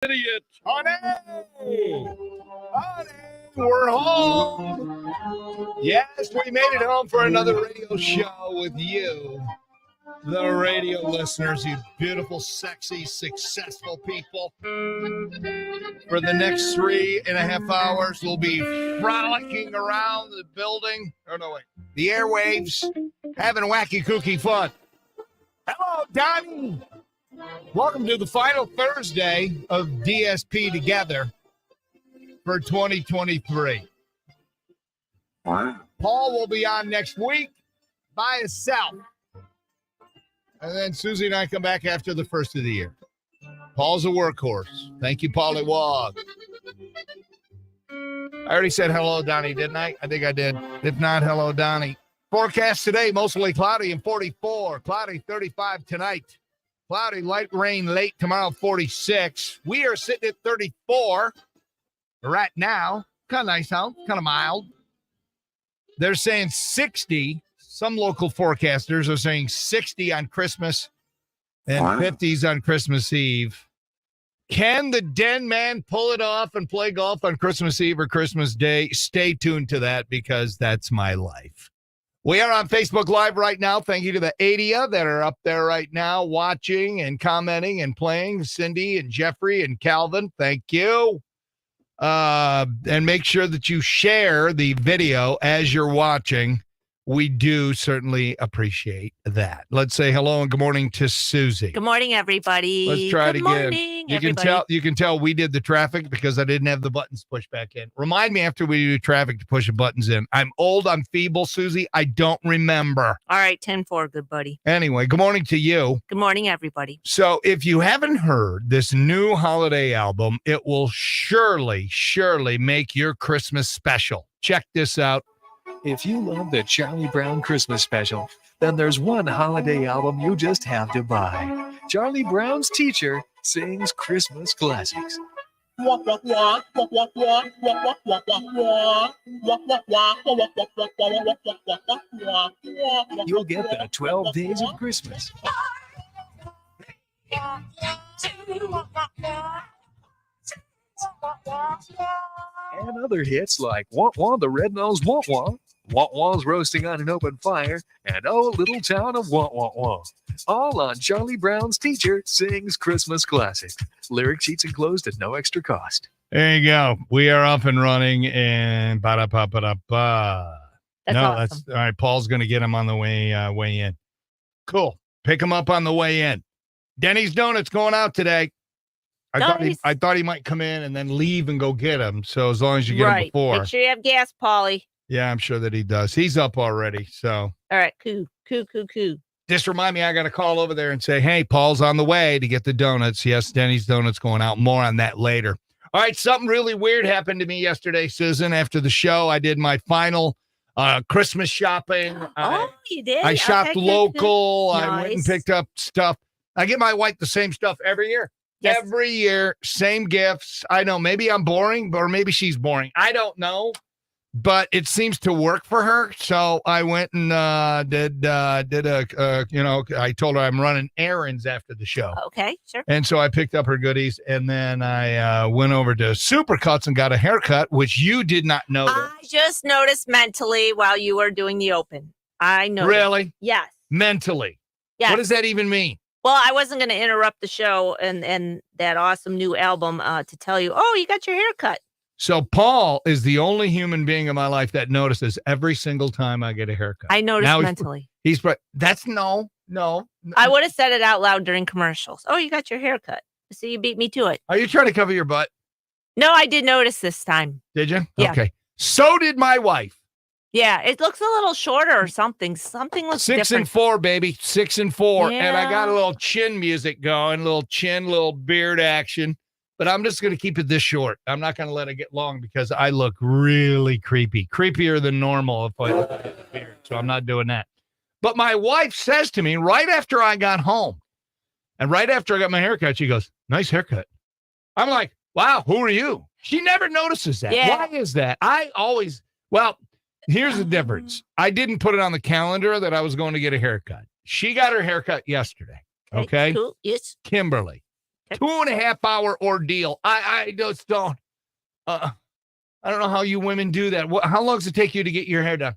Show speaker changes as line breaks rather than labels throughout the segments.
Idiot. Honey! Honey! We're home. Yes, we made it home for another radio show with you, the radio listeners, you beautiful, sexy, successful people. For the next 3.5 hours, we'll be frolicking around the building. Oh, no, wait. The airwaves, having wacky kooky fun. Hello, Donnie. Welcome to the final Thursday of DSP Together for 2023.
Wow.
Paul will be on next week by himself. And then Susie and I come back after the first of the year. Paul's a workhorse. Thank you, Paulie Wog. I already said hello, Donnie, didn't I? I think I did. If not, hello, Donnie. Forecast today, mostly cloudy and 44. Cloudy, 35 tonight. Cloudy, light rain late tomorrow, 46. We are sitting at 34 right now. Kind of nice out, kind of mild. They're saying 60. Some local forecasters are saying 60 on Christmas and 50s on Christmas Eve. Can the Den Man pull it off and play golf on Christmas Eve or Christmas Day? Stay tuned to that because that's my life. We are on Facebook Live right now. Thank you to the 80 that are up there right now watching and commenting and playing. Cindy and Jeffrey and Calvin, thank you. And make sure that you share the video as you're watching. We do certainly appreciate that. Let's say hello and good morning to Susie.
Good morning, everybody.
Let's try it again.
Good morning, everybody.
You can tell we did the traffic because I didn't have the buttons pushed back in. Remind me after we do traffic to push the buttons in. I'm old, I'm feeble, Susie. I don't remember.
All right, 10-4, good buddy.
Anyway, good morning to you.
Good morning, everybody.
So if you haven't heard this new holiday album, it will surely make your Christmas special. Check this out.
If you love the Charlie Brown Christmas special, then there's one holiday album you just have to buy. Charlie Brown's Teacher sings Christmas classics. You'll get the 12 Days of Christmas. And other hits like Wah Wah, the Red-Nosed Wah Wah, Wah Wah's Roasting on an Open Fire, and Oh, Little Town of Wah Wah Wah. All on Charlie Brown's Teacher Sings Christmas Classics. Lyric sheets enclosed at no extra cost.
There you go. We are up and running and ba-da-ba-ba-da-ba.
That's awesome.
That's all right. Paul's going to get him on the way in. Cool. Pick him up on the way in. Denny's Donuts going out today. I thought he might come in and then leave and go get him. So as long as you get him before.
Make sure you have gas, Paulie.
Yeah, I'm sure that he does. He's up already. So.
All right. Coo.
Just remind me, I got to call over there and say, hey, Paul's on the way to get the donuts. Yes, Denny's Donuts going out. More on that later. All right. Something really weird happened to me yesterday, Susan. After the show, I did my final Christmas shopping.
You did?
I shopped local.
Nice.
I went and picked up stuff. I get my wife the same stuff every year.
Yes.
Every year, same gifts. I know maybe I'm boring, or maybe she's boring. I don't know, but it seems to work for her. So I went and did I told her I'm running errands after the show.
Okay, sure.
And so I picked up her goodies, and then I went over to Supercuts and got a haircut, which you did not know.
I just noticed mentally while you were doing the open. I noticed.
Really?
Yes.
Mentally.
Yes.
What does that even mean?
Well, I wasn't going to interrupt the show and that awesome new album to tell you, oh, you got your hair cut.
So Paul is the only human being in my life that notices every single time I get a haircut.
I noticed mentally.
That's no.
I would have said it out loud during commercials. Oh, you got your hair cut. So you beat me to it.
Are you trying to cover your butt?
No, I did notice this time.
Did you?
Yeah.
Okay. So did my wife.
Yeah, it looks a little shorter or something. Something looks
6
different.
and 4, baby. 6 and 4.
Yeah.
And I got a little chin music going, little chin, little beard action. But I'm just going to keep it this short. I'm not going to let it get long because I look really creepy. Creepier than normal if I look at the beard. So I'm not doing that. But my wife says to me right after I got home and right after I got my haircut, she goes, nice haircut. I'm like, wow, who are you? She never notices that.
Yeah.
Why is that? Here's the difference. I didn't put it on the calendar that I was going to get a haircut. She got her haircut yesterday. Okay.
Cool. Yes.
Kimberly. 2.5 hour ordeal. I just don't. I don't know how you women do that. How long does it take you to get your hair done?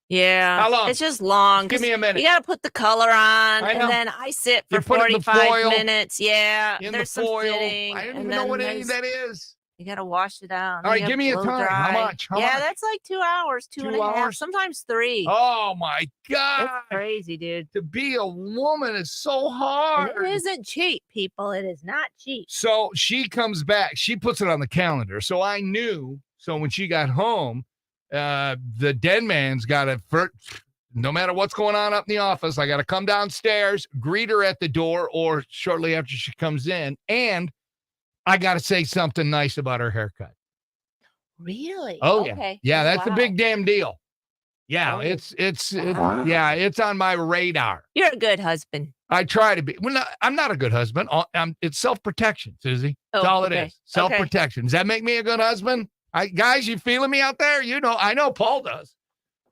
Yeah.
How long?
It's just long.
Give me a minute.
You got to put the color on,
I know.
and then I sit
You
for
put it in the
45
foil,
minutes. Yeah.
In
There's
the
some
foil.
sitting.
I don't
and
even know
then
what any of
there's-
that is.
You got to wash it out.
All right, give me a time. How much? How
yeah,
much?
that's like 2 hours,
2
2.5,
hours?
sometimes 3.
Oh my God.
It's crazy, dude.
To be a woman is so
And
hard.
it isn't cheap, people. It is not cheap.
So she comes back. She puts it on the calendar. So I knew. So when she got home, the dead man's got to, no matter what's going on up in the office, I got to come downstairs, greet her at the door or shortly after she comes in. And I got to say something nice about her haircut.
Really?
Oh,
okay.
Yeah, that's a
Wow.
big damn deal. Yeah,
Oh.
it's on my radar.
You're a good husband.
I try to be. Well, no, I'm not a good husband. It's self-protection, Susie. That's all it
okay.
is. Self-protection. Does that make me a good husband? Guys, you feeling me out there? You know, I know Paul does.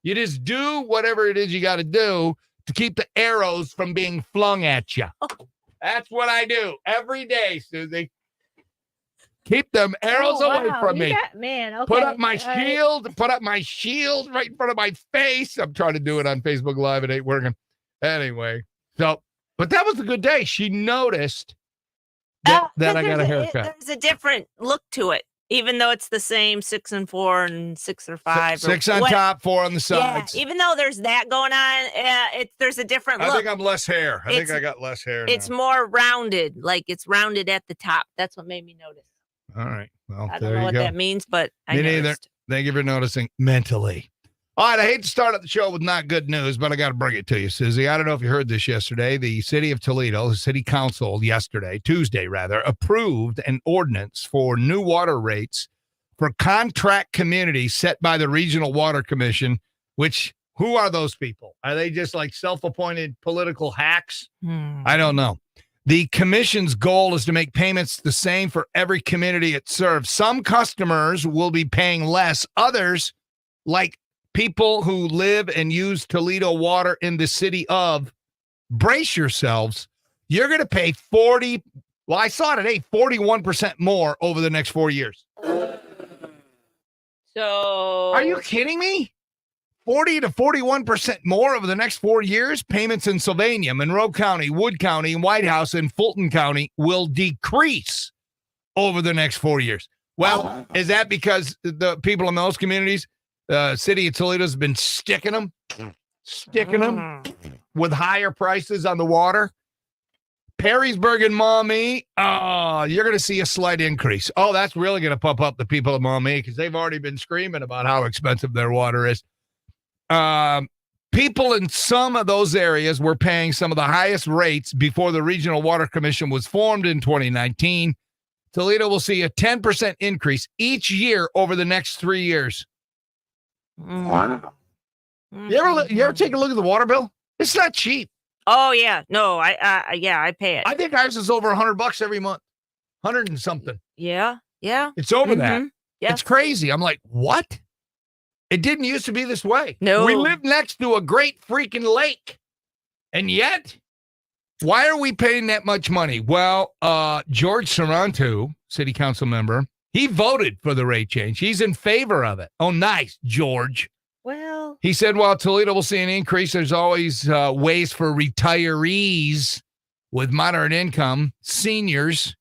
You just do whatever it is you got to do to keep the arrows from being flung at you. That's what I do every day, Susie. Keep them arrows away from me.
Man, okay.
Put up my
All right.
shield. Put up my shield right in front of my face. I'm trying to do it on Facebook Live. It ain't working. Anyway, but that was a good day. She noticed that I got a haircut.
There's a different look to it, even though it's the same 6 and 4 and 6 or 5.
Six on top, 4 on the sides.
Yeah, even though there's that going on, there's a different look.
I think I'm less hair. I think
It's-
I got less hair.
It's
now.
more rounded, like it's rounded at the top. That's what made me notice.
All right. Well,
I don't
there
know
you
what
go.
that means, but I
Me neither.
noticed.
Thank you for noticing mentally. All right, I hate to start up the show with not good news, but I got to bring it to you, Susie. I don't know if you heard this yesterday. The city of Toledo, the city council Tuesday, approved an ordinance for new water rates for contract communities set by the Regional Water Commission, who are those people? Are they just like self-appointed political hacks? I don't know. The commission's goal is to make payments the same for every community it serves. Some customers will be paying less. Others, like people who live and use Toledo water in the city of, brace yourselves. You're going to pay 41% more over the next 4 years.
So
Are you kidding me? 40 to 41% more over the next 4 years. Payments in Sylvania, Monroe County, Wood County, White House, and Fulton County will decrease over the next 4 years. Well, is that because the people in those communities, the city of Toledo has been sticking them with higher prices on the water? Perrysburg and Maumee, you're going to see a slight increase. Oh, that's really going to pump up the people of Maumee because they've already been screaming about how expensive their water is. People in some of those areas were paying some of the highest rates before the Regional Water Commission was formed in 2019. Toledo will see a 10% increase each year over the next 3 years.
Wow.
You ever take a look at the water bill? It's not cheap.
Oh yeah, no, I pay it.
I think ours is over $100 every month, 100 and something.
Yeah.
It's over that.
Yes.
It's crazy. I'm like, what? It didn't used to be this way.
No.
We live next to a great freaking lake. And yet, why are we paying that much money? Well, George Sarantu, city council member, he voted for the rate change. He's in favor of it. Oh, nice, George.
Well,
He said, while Toledo will see an increase, there's always ways for retirees with moderate income, seniors,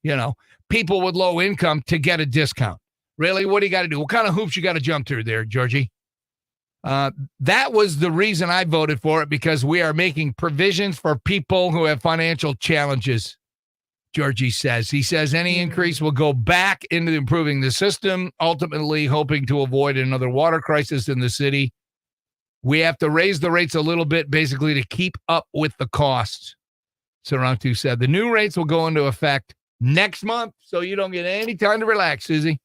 people with low income to get a discount. Really? What do you got to do? What kind of hoops you got to jump through there, Georgie? That was the reason I voted for it, because we are making provisions for people who have financial challenges, Georgie says. He says any increase will go back into improving the system, ultimately hoping to avoid another water crisis in the city. We have to raise the rates a little bit, basically, to keep up with the costs, Sarantu said. The new rates will go into effect next month, so you don't get any time to relax, Susie.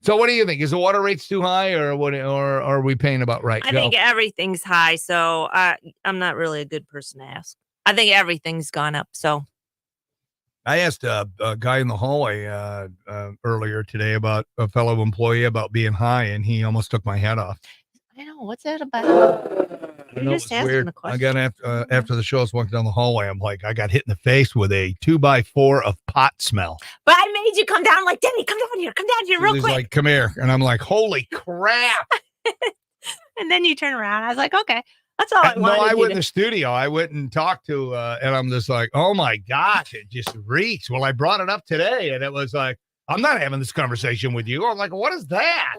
So what do you think? Is the water rates too high, or are we paying about right?
I think everything's high, so I'm not really a good person to ask. I think everything's gone up, so.
I asked a guy in the hallway earlier today about a fellow employee about being high, and he almost took my head off.
I know, what's that about?
I
You
know,
just
it was
asked him
weird.
a
I
question.
got after the show, I was walking down the hallway. I'm like, I got hit in the face with a 2x4 of pot smell.
But I made you come down. I'm like, Denny, come down here real
He's
quick.
like, come here. And I'm like, holy crap.
And then you turn around. I was like, okay, that's all I
No,
wanted.
I
you
went
to-
in the studio. I went and talked to, and I'm just like, oh my gosh, it just reeks. Well, I brought it up today, and it was like, I'm not having this conversation with you. I'm like, what is that?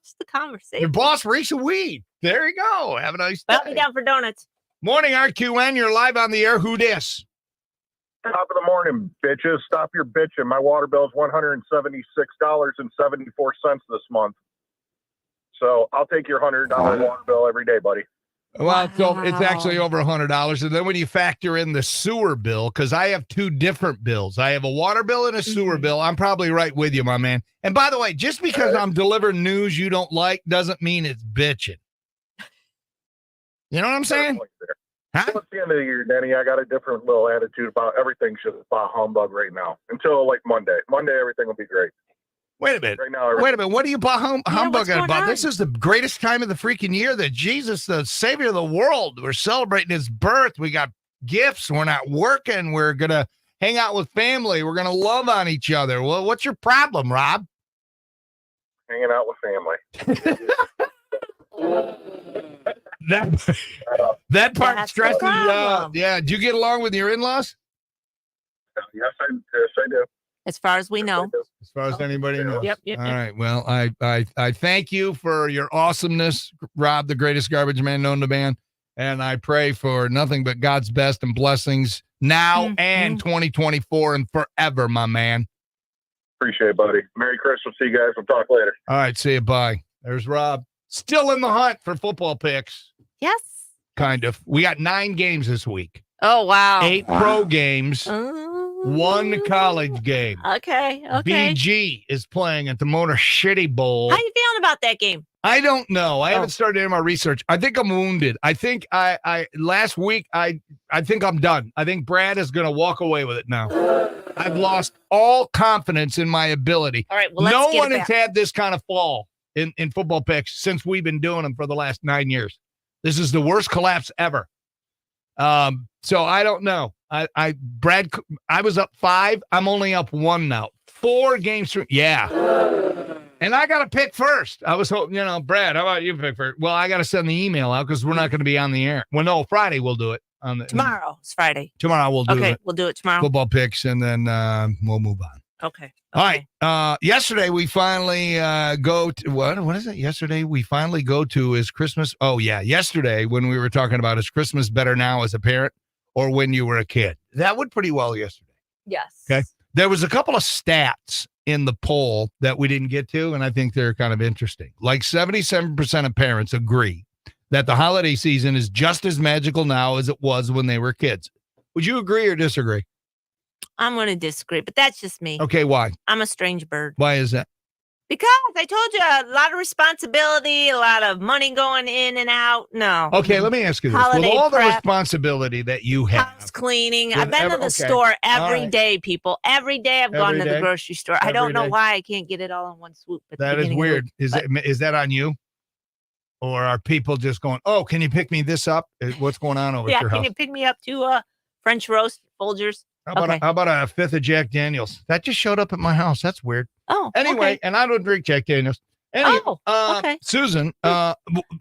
Just the conversation.
Your boss reeks of weed. There you go. Have a nice
Well, I'll be
day.
down for donuts.
Morning, RQN. You're live on the air. Who dis?
Top of the morning, bitches. Stop your bitching. My water bill is $176.74 this month. So I'll take your $100 water bill every day, buddy.
Well, so it's
Wow.
actually over $100. And then when you factor in the sewer bill, because I have two different bills, I have a water bill and a sewer
Mhm.
bill. I'm probably right with you, my man. And by the way, just because I'm delivering news you don't like doesn't mean it's bitching. You know what I'm saying? Huh?
At the end of the year, Danny, I got a different little attitude about everything. Should about humbug right now until like Monday. Monday, everything will be great.
Wait a minute.
Right now,
Wait a minute. What are you
what's
humbugging
going
about?
on?
This is the greatest time of the freaking year that Jesus, the Savior of the world, we're celebrating his birth. We got gifts. We're not working. We're going to hang out with family. We're going to love on each other. Well, what's your problem, Rob?
hanging out with family.
That part
That's the
stresses you out.
problem.
Yeah. Do you get along with your in-laws?
Yes, I do.
As far as we
Yes, I
know.
do.
As far as anybody knows.
Yep.
All right. Well, I thank you for your awesomeness, Rob, the greatest garbage man known to man. And I pray for nothing but God's best and blessings now
Mhm.
and 2024 and forever, my man.
Appreciate it, buddy. Merry Christmas. See you guys. We'll talk later.
All right. See you. Bye. There's Rob. Still in the hunt for football picks,
Yes.
kind of. We got 9 games this week,
Oh, wow.
8 pro games,
Oh.
1 college game.
Okay. Okay.
BG is playing at the Motor Shitty Bowl.
How you feeling about that game?
I don't know. I
Oh.
haven't started any of my research. I think I'm wounded. I think I last week I think I'm done. I think Brad is going to walk away with it now. I've lost all confidence in my ability.
All right. Well, let's
No
get
one
it
has
back.
had this kind of fall in football picks since we've been doing them for the last 9 years. This is the worst collapse ever. So I don't know. Brad, I was up 5. I'm only up 1 now. 4 games through. Yeah. And I got to pick first. I was hoping, Brad, how about you pick first? Well, I got to send the email out because we're not going to be on the air. Well, no, Friday we'll do it.
Tomorrow. It's Friday.
Tomorrow we'll do
Okay.
it.
We'll do it tomorrow.
Football picks, and then we'll move on.
Okay.
All right. Yesterday we finally go to what is it? Yesterday we finally go to is Christmas. Oh yeah, yesterday when we were talking about is Christmas better now as a parent or when you were a kid. That went pretty well yesterday.
Yes.
Okay. There was a couple of stats in the poll that we didn't get to, and I think they're kind of interesting. Like 77% of parents agree that the holiday season is just as magical now as it was when they were kids. Would you agree or disagree?
I'm going to disagree, but that's just me.
Okay, why?
I'm a strange bird.
Why is that?
Because I told you a lot of responsibility, a lot of money going in and out. No.
Okay, let me ask you this.
Holiday
With all the
prep.
responsibility that you have,
House cleaning.
With
I've been to the
okay.
store every
right.
day, people. Every day I've gone
Every
to the
day?
grocery store. I
Every
don't know
day?
why I can't get it all in one swoop. at the
that is
beginning of the
weird.
week.
Is that on you? Or are people just going, oh, can you pick me this up? What's going on over at
Yeah,
your
can
house?
you pick me up to French roast Folgers?
How about,
okay.
how about a 5th of Jack Daniels? That just showed up at my house. That's weird.
Oh,
Anyway,
okay.
and I don't drink Jack Daniels. Anyway,
Okay.
Susan,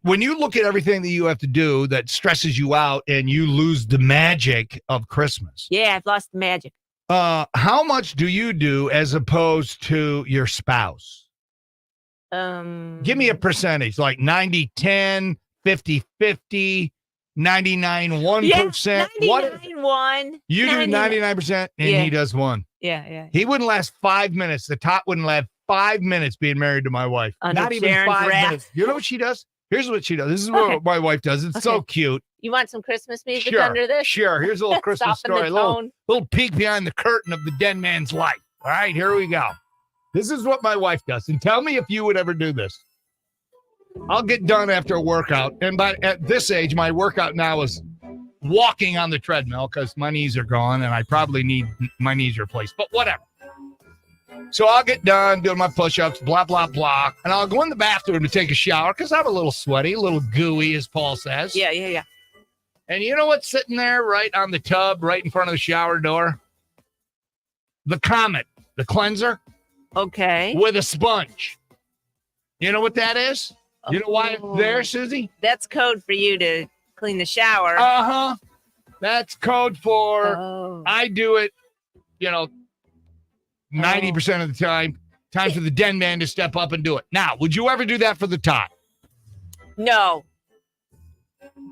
when you look at everything that you have to do that stresses you out and you lose the magic of Christmas,
Yeah, I've lost the magic.
how much do you do as opposed to your spouse? Give me a percentage, like 90-10, 50-50, 99-1%. What?
99-1.
You do
99.
99% and
Yeah.
he does 1.
Yeah.
He wouldn't last 5 minutes. The top wouldn't last 5 minutes being married to my wife.
Under
Not even
Sharon's
5
wrath.
minutes. You know what she does? Here's what she does. This is
Okay.
what my wife does. It's so
Okay.
cute.
You want some Christmas music
Sure,
under this?
Sure. Here's a little Christmas
Soften the
story. A little,
tone.
little peek behind the curtain of the dead man's life. All right, here we go. This is what my wife does. And tell me if you would ever do this. I'll get done after a workout. And at this age, my workout now is walking on the treadmill because my knees are gone and I probably need my knees replaced. But whatever. So I'll get done doing my push-ups, blah, blah, blah. And I'll go in the bathroom to take a shower because I'm a little sweaty, a little gooey, as Paul says.
Yeah.
And you know what's sitting there right on the tub, right in front of the shower door? The Comet, the cleanser
Okay.
with a sponge. You know what that is? You know why it's there, Susie?
That's code for you to clean the shower.
Uh-huh. That's code for
Oh.
I do it, 90% of the time. Time for the den man to step up and do it. Now, would you ever do that for the tot?
No.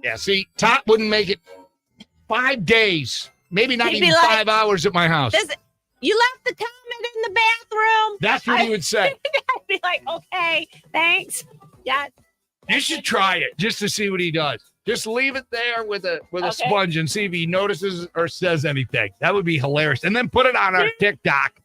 Yeah, see, tot wouldn't make it 5 days, maybe not
He'd
even
be like,
5 hours at my house.
You left the Comet in the bathroom.
That's what he would say.
I'd be like, okay, thanks. Yeah.
You should try it just to see what he does. Just leave it there with a
Okay.
sponge and see if he notices or says anything. That would be hilarious. And then put it on our TikTok.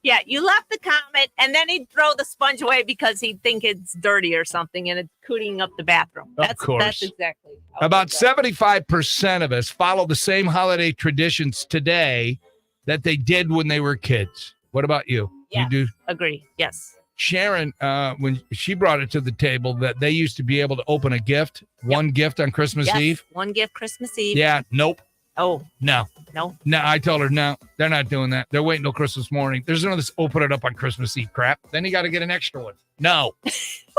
Yeah, you left the Comet, and then he'd throw the sponge away because he'd think it's dirty or something, and it's cooting up the bathroom.
Of course.
That's exactly. how
About
it goes.
75% of us follow the same holiday traditions today that they did when they were kids. What about you?
Yeah.
You do?
Agree. Yes.
Sharon, when she brought it to the table, that they used to be able to open a gift, one gift on Christmas
Yes.
Eve.
One gift Christmas Eve.
Yeah, nope.
Oh,
No.
no.
No, I told her, no, they're not doing that. They're waiting till Christmas morning. There's none of this open it up on Christmas Eve crap. Then you got to get an extra one. No,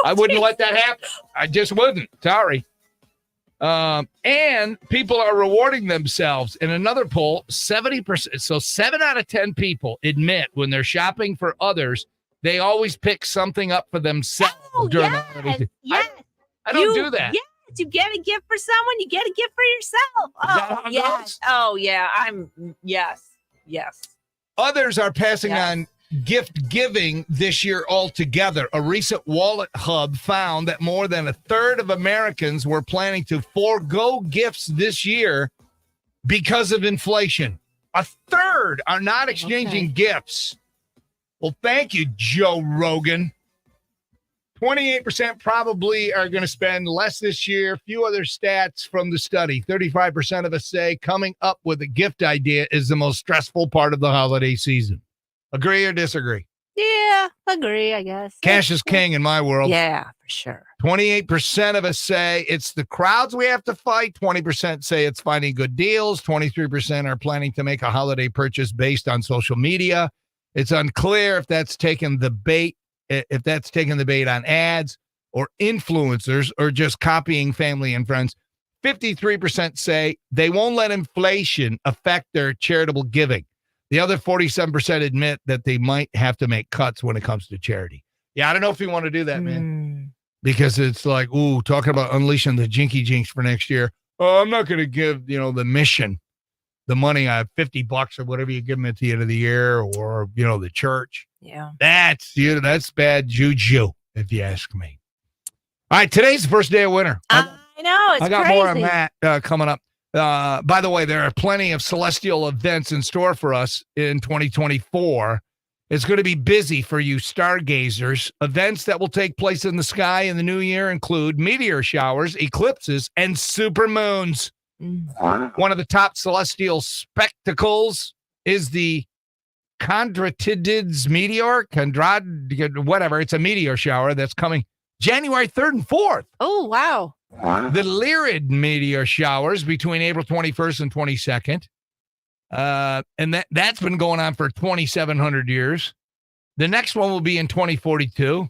I wouldn't let that happen. I just wouldn't. Sorry. And people are rewarding themselves. In another poll, 70%. So 7 out of 10 people admit when they're shopping for others, they always pick something up for themselves
Oh,
during the
yes.
holidays.
Yes.
I don't do that.
Yes. You get a gift for someone, you get a gift for yourself.
that
Oh,
how it
yes.
goes?
Oh, yeah. Yes.
Others are passing
Yes.
on gift giving this year altogether. A recent Wallet Hub found that more than a third of Americans were planning to forego gifts this year because of inflation. A third are not exchanging gifts. Well, thank you, Joe Rogan. 28% probably are going to spend less this year. Few other stats from the study. 35% of us say coming up with a gift idea is the most stressful part of the holiday season. Agree or disagree?
Yeah. Agree, I guess.
Cash is king in my world.
Yeah, for sure.
28% of us say it's the crowds we have to fight. 20% say it's finding good deals. 23% are planning to make a holiday purchase based on social media. It's unclear if that's taken the bait on ads or influencers or just copying family and friends. 53% say they won't let inflation affect their charitable giving. The other 47% admit that they might have to make cuts when it comes to charity. Yeah, I don't know if you want to do that, man, because it's like, ooh, talking about unleashing the jinky jinks for next year. Oh, I'm not going to give, the mission, the money, I have $50 or whatever you give them at the end of the year, or, the church.
Yeah.
That's bad juju, if you ask me. All right, today's the first day of winter.
I know. It's
I got
crazy.
more on that coming up. By the way, there are plenty of celestial events in store for us in 2024. It's going to be busy for you stargazers. Events that will take place in the sky in the new year include meteor showers, eclipses, and supermoons. One of the top celestial spectacles is the Kondratidis meteor. Whatever. It's a meteor shower that's coming January 3rd and 4th.
Oh, wow.
The Lyrid meteor showers between April 21st and 22nd. And that's been going on for 2,700 years. The next one will be in 2042.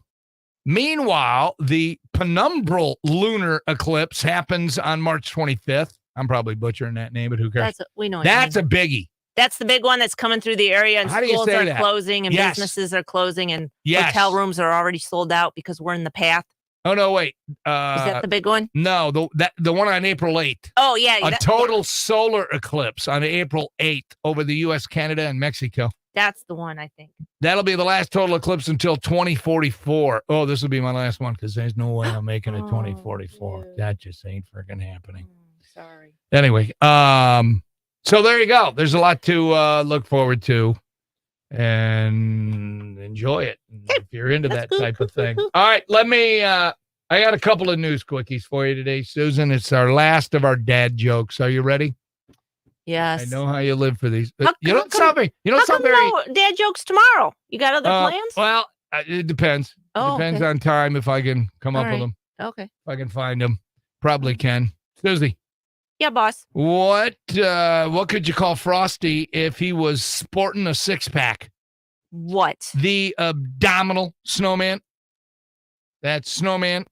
Meanwhile, the penumbral lunar eclipse happens on March 25th. I'm probably butchering that name, but who cares?
We know.
That's a biggie.
That's the big one that's coming through the area, and
How do you
schools
say
are
that?
closing, and
Yes.
businesses are closing, and
Yes.
hotel rooms are already sold out because we're in the path.
Oh, no, wait.
Is that the big one?
No, the one on April 8th.
Oh, yeah.
A total solar eclipse on April 8th over the U.S., Canada, and Mexico.
That's the one, I think.
That'll be the last total eclipse until 2044. Oh, this will be my last one because there's no way I'm making it 2044.
dude.
That just ain't freaking happening.
Sorry.
Anyway, so there you go. There's a lot to look forward to and enjoy it if you're into that type of thing. All right, I got a couple of news quickies for you today, Susan. It's our last of our dad jokes. Are you ready?
Yes.
I know how you live for these.
How-
You
how
don't
come-
sound very. You
How
don't sound
come
very.
no dad jokes tomorrow? You got other plans?
Well, it depends.
Oh,
Depends
okay.
on time if I can come
All
up with
right.
them.
Okay.
If I can find them, probably can. Susie,
Yeah, boss.
what could you call Frosty if he was sporting a 6-pack?
What?
The abdominal snowman. That's snowman.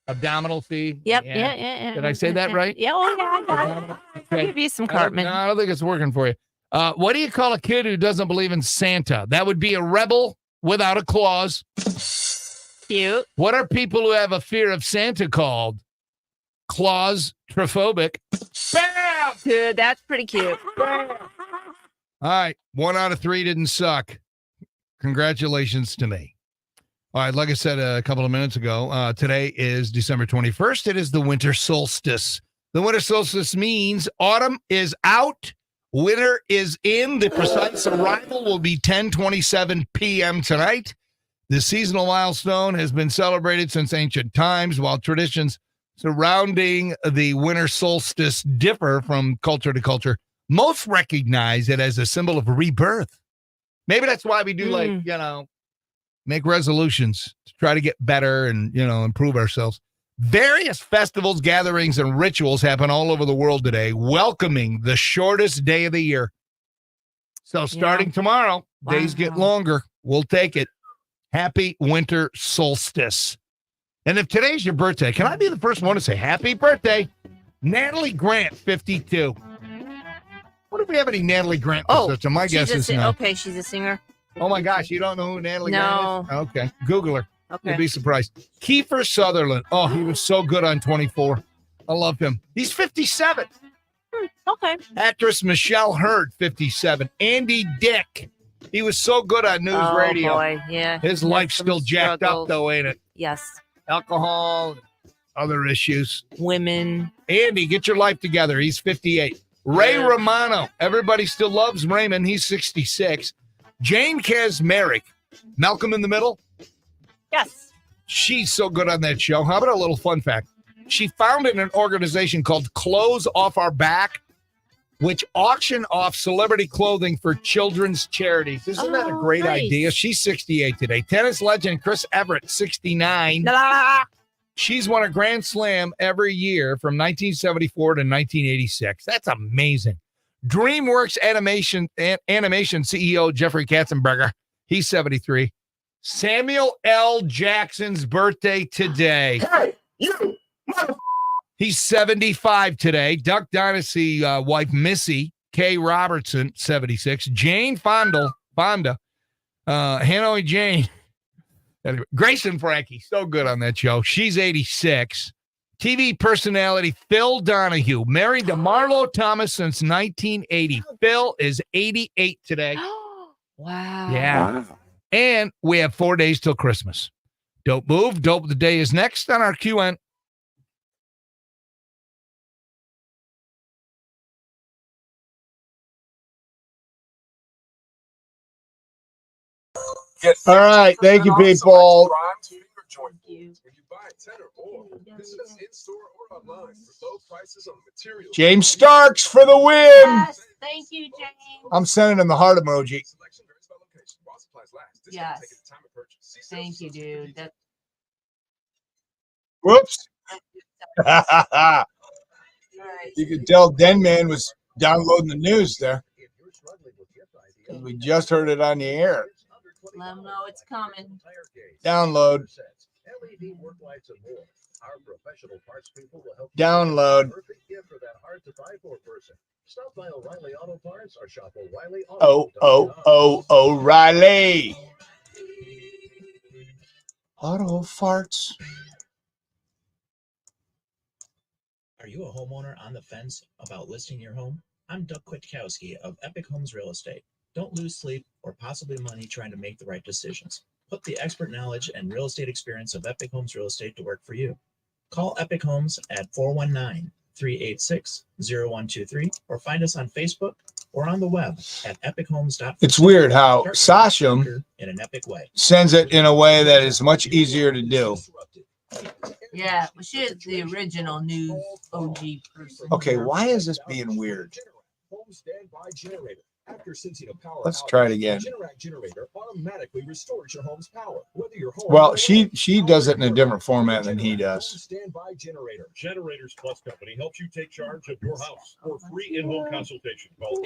Abdominal fee.
Yep. Yeah.
Did I say that right?
Yeah. Oh, yeah. I got it. I'll
Okay.
give you some
No,
Cartman.
I don't think it's working for you. What do you call a kid who doesn't believe in Santa? That would be a rebel without a clause.
Cute.
What are people who have a fear of Santa called? Claustrophobic. Bam!
Dude, that's pretty cute.
All right. 1 out of 3 didn't suck. Congratulations to me. All right. Like I said a couple of minutes ago, today is December 21st. It is the winter solstice. The winter solstice means autumn is out. Winter is in. The precise arrival will be 10:27 p.m. tonight. The seasonal milestone has been celebrated since ancient times, while traditions surrounding the winter solstice differ from culture to culture. Most recognize it as a symbol of rebirth. Maybe that's why we do make resolutions to try to get better and, improve ourselves. Various festivals, gatherings, and rituals happen all over the world today, welcoming the shortest day of the year. So starting tomorrow, days get longer. We'll take it. Happy winter solstice. And if today's your birthday, can I be the first one to say happy birthday? Natalie Grant, 52. What if we have any Natalie Grant? My guess is no.
Okay, she's a singer.
Oh my gosh, you don't know who Natalie
No.
Grant is? Okay, Google her.
Okay.
You'll be surprised. Kiefer Sutherland. Oh, he was so good on 24. I love him. He's 57.
Okay.
Actress Michelle Hurd, 57. Andy Dick. He was so good on news
Oh,
radio.
boy. Yeah.
His life's
Some
still jacked
struggles.
up, though, ain't it?
Yes.
Alcohol, other issues.
Women.
Andy, get your life together. He's 58. Ray
Yeah.
Romano. Everybody still loves Raymond. He's 66. Jane Kasmerick. Malcolm in the Middle.
Yes.
She's so good on that show. How about a little fun fact? She founded an organization called Clothes Off Our Back, which auction off celebrity clothing for children's charities. Isn't that a great
nice.
idea? She's 68 today. Tennis legend Chris Everett, 69.
La, la, la.
She's won a Grand Slam every year from 1974 to 1986. That's amazing. DreamWorks Animation CEO Jeffrey Katzenberger, he's 73. Samuel L. Jackson's birthday today.
Hey, you.
He's 75 today. Duck Dynasty wife Missy K. Robertson, 76. Jane Fonda, Hanoi Jane. Anyway, Grayson Frankie, so good on that show. She's 86. TV personality Phil Donahue, married to Marlo Thomas since 1980. Phil is 88 today.
Wow.
Yeah. And we have 4 days till Christmas. Don't move. Dope of the Day is next on our QN. All right. Thank you, people.
Thank you.
James Starks for the win.
Yes. Thank you, James.
I'm sending him the heart emoji.
Yes. Thank you, dude. That's
Whoops.
right.
You could tell Denman was downloading the news there. We just heard it on the air.
Let them know it's coming.
Download. Download. Oh, O'Reilly. Auto farts.
Are you a homeowner on the fence about listing your home? I'm Doug Kwiatkowski of Epic Homes Real Estate. Don't lose sleep or possibly money trying to make the right decisions. Put the expert knowledge and real estate experience of Epic Homes Real Estate to work for you. Call Epic Homes at 419-386-0123 or find us on Facebook or on the web at epichomes.com.
It's weird how Sasha
in an epic way.
sends it in a way that is much easier to do.
Yeah, well, she is the original news OG person.
Okay, why is this being weird?
home standby generator. After sensing a power
Let's
outage,
try it again.
the Generac generator automatically restores your home's power, whether you're home.
Well,
or
she
away.
does it in a different format than he
Generac
does.
home standby generator. Generators Plus Company helps you take charge of your house. For free in-home consultation, call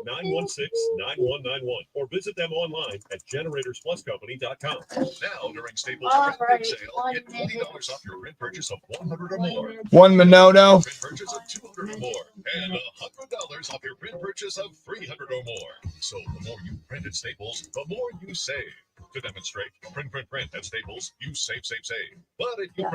888-916-9191 or visit them online at generatorspluscompany.com. Now, during Staples print big sale, get $20 off your print purchase of 100 or more.
One Minoto.
Print purchase of 200 or more, and $100 off your print purchase of 300 or more. So the more you print at Staples, the more you save. To demonstrate, print at Staples, you save. But if you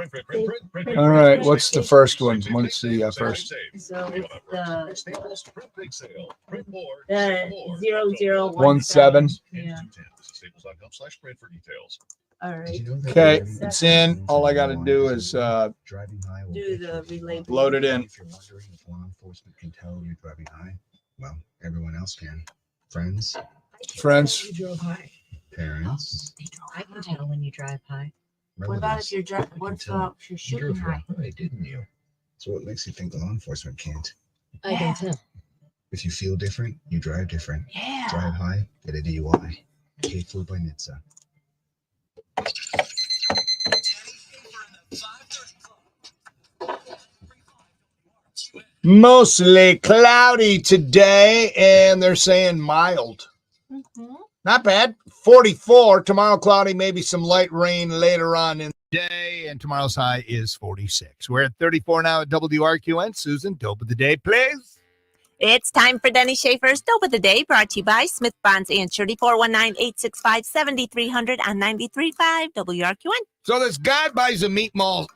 print.
All right, what's the first one? What's the first?
So it's the
Staples print big sale. Print more.
the
17.
Yeah.
Staples.com/print for details.
All right.
Okay, it's in. All I got to do is
driving high will
Do
get
the
you.
relay.
load it in.
If you're wondering if law enforcement can tell you're driving high, well, everyone else can. Friends,
Friends.
You drove high.
parents,
I can tell when you drive high.
relatives.
What about if you're driving? What
can
about if you're
You
shooting
drove
high?
high, didn't you? So what makes you think law enforcement can't?
I can tell.
If you feel different, you drive different.
Yeah.
Drive high, get a DUI. K-Flu by NHTSA.
Mostly cloudy today, and they're saying mild.
Mhm.
Not bad. 44. Tomorrow cloudy, maybe some light rain later on in the day, and tomorrow's high is 46. We're at 34 now at WRQN. Susan, dope of the day, please.
It's time for Denny Schaefer's Dope of the Day, brought to you by Smith Bonds and Shirley, 419-865-7300 on 93.5 WRQN.
So this guy buys a meatball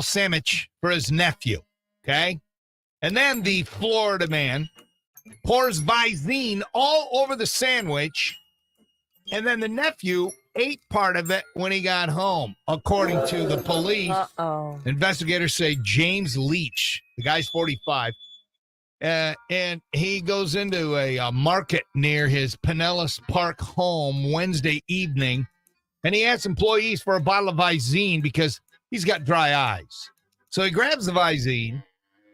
sandwich for his nephew, okay? And then the Florida man pours Visine all over the sandwich, and then the nephew ate part of it when he got home, according to the police.
Uh-oh.
Investigators say James Leach, the guy's 45, and he goes into a market near his Pinellas Park home Wednesday evening, and he asks employees for a bottle of Visine because he's got dry eyes. So he grabs the Visine,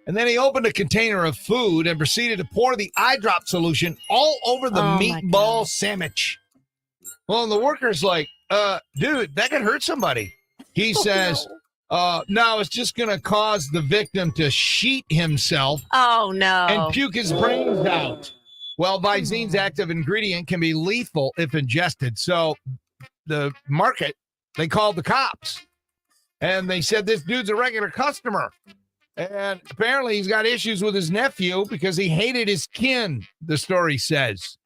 and then he opened a container of food and proceeded to pour the eye drop solution all over the
Oh, my
meatball
God.
sandwich. Well, the worker's like, dude, that could hurt somebody. He says, no, it's just going to cause the victim to sheet himself
Oh, no.
and puke his brains out. Well, Visine's active ingredient can be lethal if ingested. So the market, they called the cops, and they said this dude's a regular customer. And apparently he's got issues with his nephew because he hated his kin, the story says.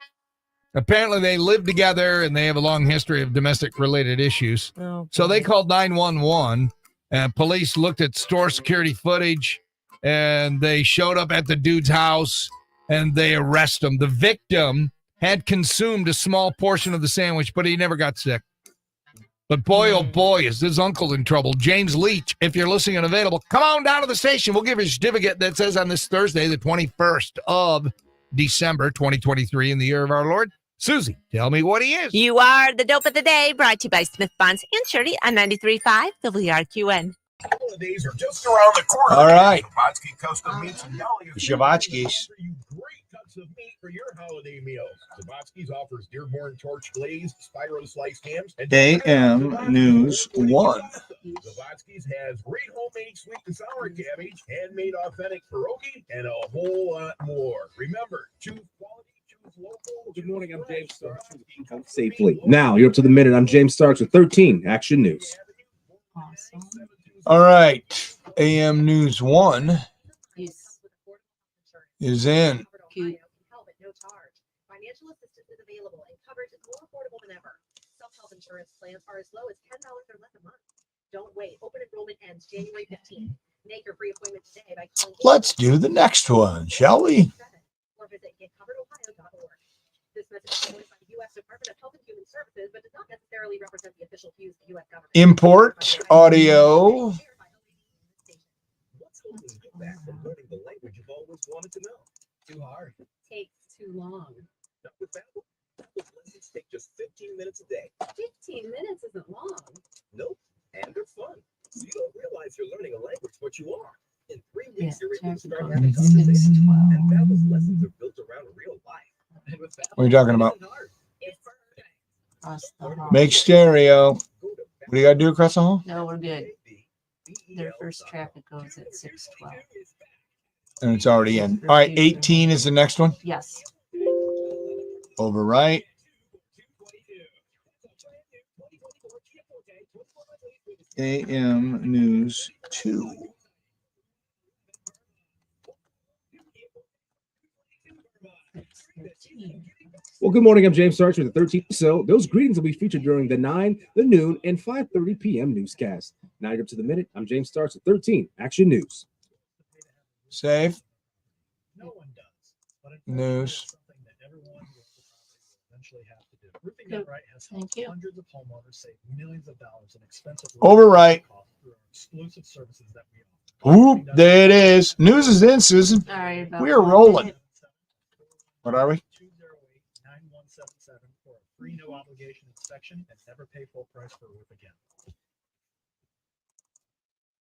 Apparently they live together and they have a long history of domestic-related issues.
Oh,
So they called 911, and police looked at store security footage, and they showed up at the dude's house, and they arrest him. The victim had consumed a small portion of the sandwich, but he never got sick. But boy, oh boy, is his uncle in trouble. James Leach, if you're listening and available, come on down to the station. We'll give you a certificate that says on this Thursday, the 21st of December, 2023, in the year of our Lord. Susie, tell me what he is.
You are the Dope of the Day, brought to you by Smith Bonds and Shirley on 93.5 WRQN.
Holidays are just around the corner.
All right.
Zavatsky Custom Meats and Dahlia
Zavatsky's.
offer you great cuts of meat for your holiday meals. Zavatsky's offers Dearborn Torch glazed, Spyro sliced hams, and
AM News 1.
Zavatsky's has great homemade sweet and sour cabbage, handmade authentic pierogi, and a whole lot more. Remember, choose quality.
Good morning, I'm James Starks. Come safely. Now you're up to the minute. I'm James Starks with 13 Action News.
Awesome.
All right. AM News 1 is in.
Cute.
Financial assistance is available and coverage is more affordable than ever. Self-help insurance plans are as low as $10 or less a month. Don't wait. Open enrollment ends January 15th. Make your free appointment today by calling.
Let's do the next one, shall we?
Or visit getcoveredohio.org. This message is provided by the U.S. Department of Health and Human Services, but does not necessarily represent the official views of the U.S. government.
Import audio.
What's holding you back from learning the language you've always wanted to know? Too hard.
Takes too long.
Not with Babbel. Babbel's lessons take just 15 minutes a day.
15 minutes isn't long.
Nope, and they're fun. So you don't realize you're learning a language, but you are. In 3 weeks.
Yeah,
Irregular start
traffic
habits
goes
on
at
the
6:12.
and Babbel's lessons are built around real life. And with
What are you talking about?
Across the hall.
Make stereo. What do you got to do across the hall?
No, we're good. Their first traffic goes at 6:12.
And it's already in. All right, 18 is the next one.
Yes.
Overwrite. AM News 2.
Well, good morning. I'm James Starks with the 13th. So those greetings will be featured during the 9, the noon, and 5:30 p.m. newscast. Now you're up to the minute. I'm James Starks with 13 Action News.
Save.
No one does. But
News.
something that everyone will eventually have to do. Roofing
Yep.
Done Right has
Thank
helped
you.
hundreds of homeowners save millions of dollars in expensive
Overwrite.
costs through our exclusive services that we offer.
Oop, there it is. News is in, Susan.
All right. About
We are
1
rolling.
minute.
What are we?
208-9177 for a free no obligation inspection and never pay full price for a roof again.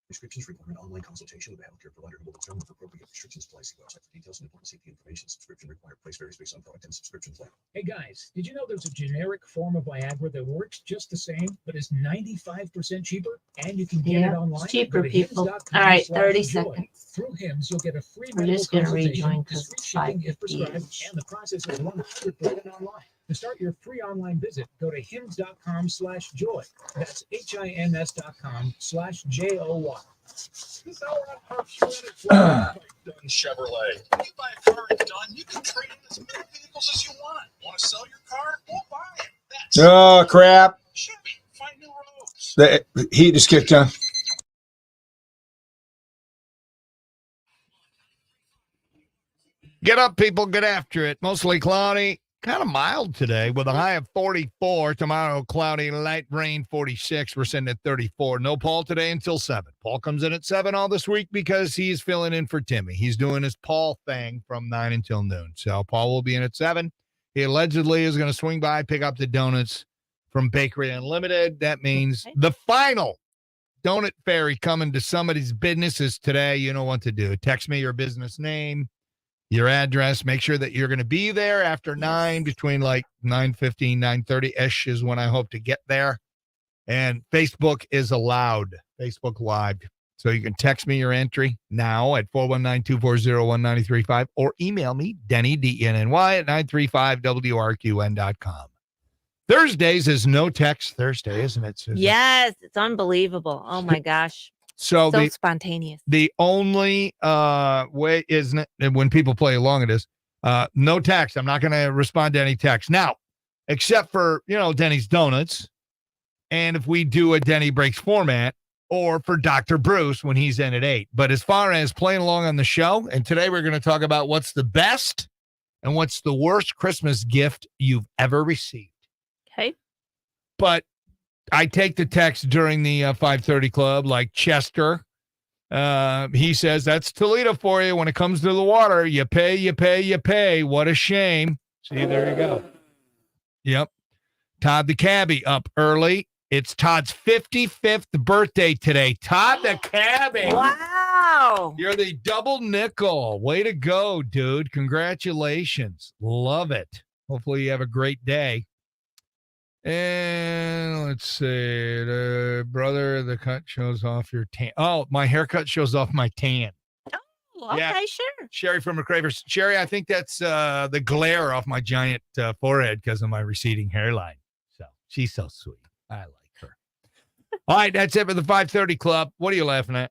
Prescriptions require an online consultation with a healthcare provider who will determine if appropriate restrictions apply. See website for details and important safety information. Subscription required. Price varies based on product and subscription plan.
Hey guys, did you know there's a generic form of Viagra that works just the same, but is 95% cheaper? And you can get it
Yeah,
online.
it's cheaper,
Go to
people.
hims.com
All right, 30
/joy.
seconds.
Through HIMS, you'll get a free
We're
medical
just gonna
consultation,
rejoin
free
'cause it's
shipping if
5:50
prescribed,
-ish.
and the process is 100% online. To start your free online visit, go to hims.com/joy. That's HINS.com/JOY.
This hour on Parks Unlimited Florida by Dunn Chevrolet. When you buy a car at Dunn, you can trade in as many vehicles as you want. Want to sell your car? We'll buy it. That's
Oh, crap.
Chevy. Find new roads.
The heat just kicked on. Get up, people. Get after it. Mostly cloudy. Kind of mild today with a high of 44. Tomorrow, cloudy, light rain, 46. We're sitting at 34. No Paul today until 7. Paul comes in at 7 all this week because he's filling in for Timmy. He's doing his Paul thing from 9 until noon. So Paul will be in at 7. He allegedly is going to swing by, pick up the donuts from Bakery Unlimited. That means the final donut fairy coming to somebody's businesses today. You know what to do. Text me your business name, your address. Make sure that you're going to be there after 9, between like 9:15, 9:30-ish is when I hope to get there. And Facebook is allowed, Facebook Live. So you can text me your entry now at 419-240-1935 or email me, Denny, D-E-N-N-Y, at 935WRQN.com. Thursdays is no text Thursday, isn't it, Susan?
Yes, it's unbelievable. Oh my gosh.
So
So spontaneous.
the only way, isn't it, and when people play along, it is no text. I'm not going to respond to any text now, except for, Denny's Donuts. And if we do a Denny Breaks format, or for Dr. Bruce when he's in at 8. But as far as playing along on the show, and today we're going to talk about what's the best and what's the worst Christmas gift you've ever received.
Okay.
But I take the text during the 5:30 club, like Chester. He says, that's Toledo for you. When it comes to the water, you pay, you pay, you pay. What a shame. See, there you go. Yep. Todd the cabbie up early. It's Todd's 55th birthday today. Todd the cabbie.
Wow.
You're the double nickel. Way to go, dude. Congratulations. Love it. Hopefully you have a great day. And let's see, brother, the cut shows off your tan. Oh, my haircut shows off my tan.
Okay,
Yeah.
sure.
Sherry from McCravers. Sherry, I think that's the glare off my giant forehead because of my receding hairline. So she's so sweet. I like her. All right, that's it for the 5:30 club. What are you laughing at?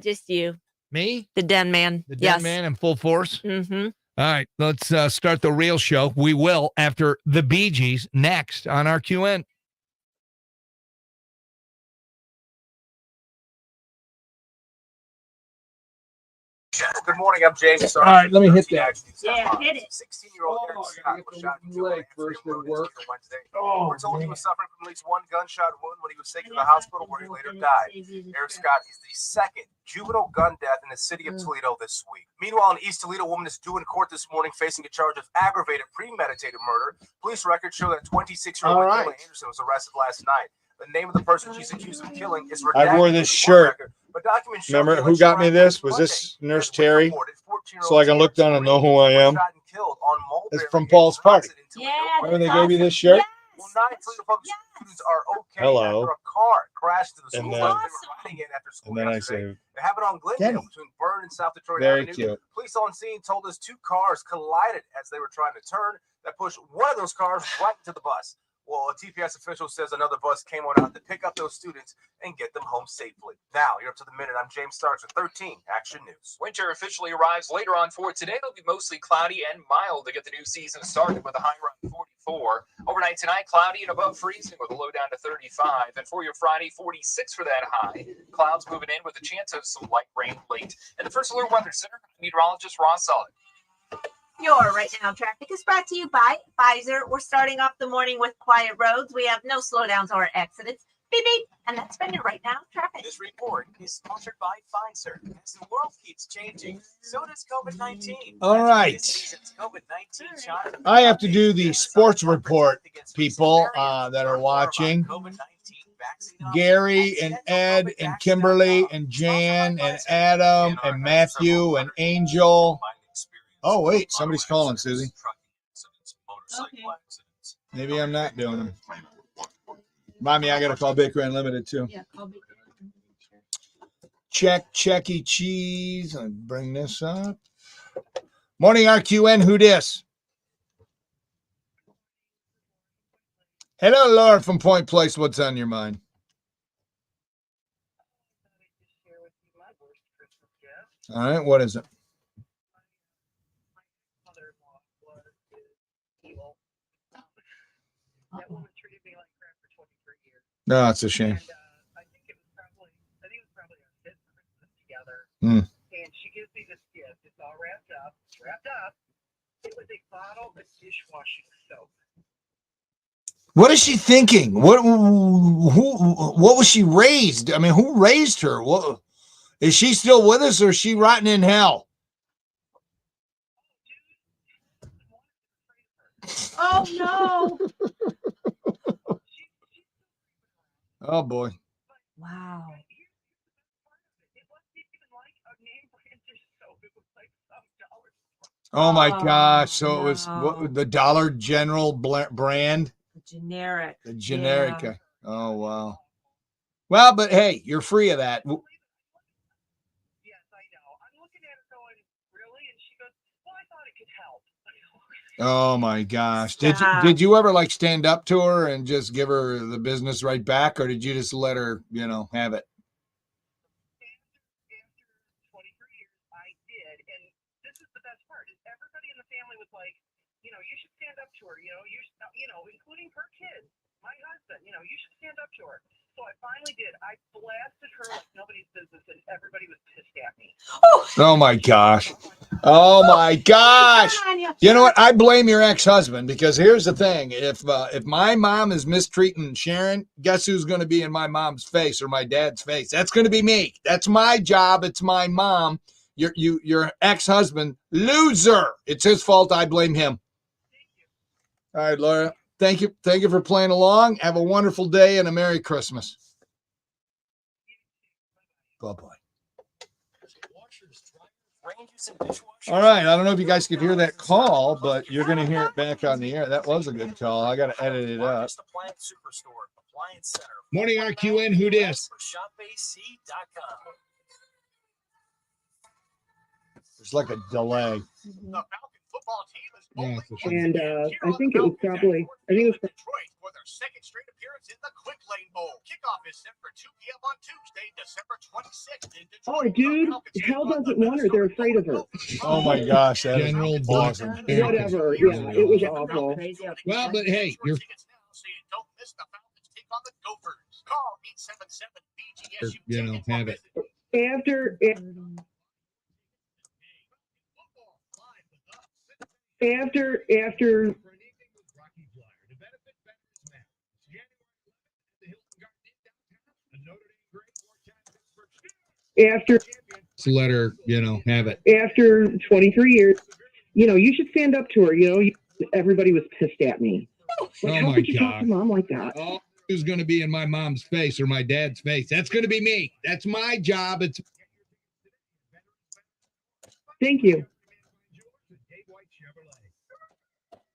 Just you.
Me?
The Den Man.
The
Yes.
dead man in full force?
Mm-hmm.
All right, let's start the real show. We will after the Bee Gees next on RQN.
Good morning. I'm James Starks.
All right, let me hit that.
Yeah, hit it.
16-year-old Eric Scott was shot and killed
first at
on
work.
Wednesday.
Oh,
We're told he
man.
was suffering from at least one gunshot wound when he was taken to the hospital, where he later died. Eric Scott is the second juvenile gun death in the city of Toledo this week. Meanwhile, an East Toledo woman is due in court this morning facing a charge of aggravated premeditated murder. Police records show that 26-year-old
All
Michaela
right.
Anderson was arrested last night. The name of the person she's accused of killing is redacted.
I wore this
from the court
shirt
record, But documents show
Remember
the
who
alleged
got me
crime
this?
happened
Was this
Monday.
Nurse
As
Terry?
reported, 14-year-old
So I can look down and know who I am.
shot and killed on
It's
Mulberry
from
in
Paul's party.
Wisconsin in Toledo.
Yeah,
Remember they
that's
gave you
awesome.
this shirt?
Yes.
Well, 9 Toledo public students are okay
Hello.
after a car crashed into the
And
school
then-
bus they were riding in after school
And then I
yesterday.
say,
It happened on Glendale
Kenny.
between Byrne and South Detroit
Very
Avenue.
cute.
Police on scene told us 2 cars collided as they were trying to turn. That pushed one of those cars right into the bus. Well, a TPS official says another bus came on out to pick up those students and get them home safely. Now, you're up to the minute. I'm James Starks with 13 Action News.
Winter officially arrives later on for today. It'll be mostly cloudy and mild to get the new season started with a high around 44. Overnight tonight, cloudy and above freezing with a low down to 35. And for your Friday, 46 for that high. Clouds moving in with a chance of some light rain late. And the First Alert Weather Center, meteorologist Ross Sullivan.
Your Right Now traffic is brought to you by Pfizer. We're starting off the morning with quiet roads. We have no slowdowns or accidents. Beep, beep. And that's been your Right Now traffic.
This report is sponsored by Pfizer. As the world keeps changing, so does COVID-19.
All right.
This season's COVID-19 shot.
I have to do the sports report, people that are watching. Gary and Ed and Kimberly and Jan and Adam and Matthew and Angel. Oh, wait, somebody's calling, Susie.
Okay.
Maybe I'm not doing them. Mommy, I got to call Baker Unlimited too.
Yeah, I'll be.
Check E. Cheese. And bring this up. Morning, RQN. Who dis? Hello, Laura from Point Place. What's on your mind? All right, what is it? No, it's a shame.
And she gives me this gift. It's all wrapped up. It was a bottle of dishwashing soap.
What is she thinking? What was she raised? I mean, who raised her? What is she still with us, or is she rotting in hell?
Oh, no.
Oh boy.
Wow.
Oh my
Oh,
gosh. So it was
no.
what the Dollar General brand?
Generic.
The generic.
Yeah.
Oh wow. Well, but hey, you're free of that. Oh my gosh. Did you ever like stand up to her and just give her the business right back, or did you just let her, have it?
You should stand up to her, including her kids, my husband, you should stand up to her. So I finally did. I blasted her like nobody's business, and everybody was pissed at me.
Oh my gosh. Oh my gosh. You know what? I blame your ex-husband, because here's the thing. If my mom is mistreating Sharon, guess who's going to be in my mom's face or my dad's face? That's going to be me. That's my job. It's my mom. Your ex-husband, loser. It's his fault. I blame him. All right, Laura. Thank you. Thank you for playing along. Have a wonderful day and a Merry Christmas. Bye-bye. All right. I don't know if you guys could hear that call, but you're going to hear it back on the air. That was a good call. I got to edit it up. Morning, RQN. Who dis? There's like a delay. Yeah, for sure.
And I think it was probably,
Detroit for their second straight appearance in the Quick Lane Bowl. Kickoff is set for 2 p.m. on Tuesday, December 26th in Detroit.
oh, dude, hell doesn't want her. They're afraid of her.
Oh my gosh, that is
General
awesome.
Whatever. Yeah, it was awful.
Well, but hey, you're
Don't miss the Falcons take on the Gophers. Call 877-BGSU.
have it.
After
So let her, have it.
after 23 years, you should stand up to her. Everybody was pissed at me.
Oh
How
my
could you talk
God.
to mom like that?
who's going to be in my mom's face or my dad's face. That's going to be me. That's my job. It's
Thank you.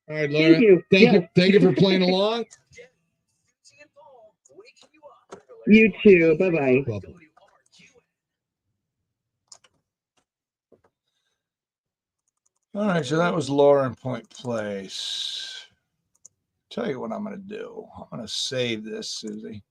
all right, Laura. Thank you for playing along.
You too. Bye-bye.
All right, so that was Laura in Point Place. Tell you what I'm going to do. I'm going to save this, Susie.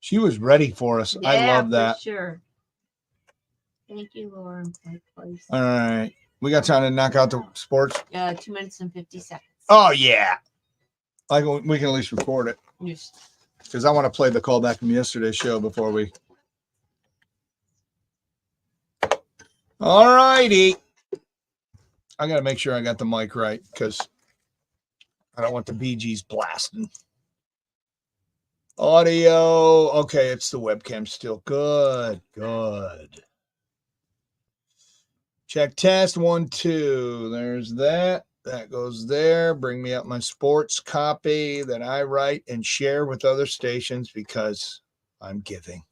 She was ready for us.
Yeah,
I love that.
For sure. Thank you, Lauren.
All right. We got time to knock out the sports.
2 minutes and 50 seconds.
Oh, yeah. Like we can at least record it.
Yes.
Because I want to play the callback from yesterday's show before we. All righty. I got to make sure I got the mic right because I don't want the BGs blasting. Audio. Okay, it's the webcam still. Good. Check test 1, 2. There's that. That goes there. Bring me up my sports copy that I write and share with other stations because I'm giving.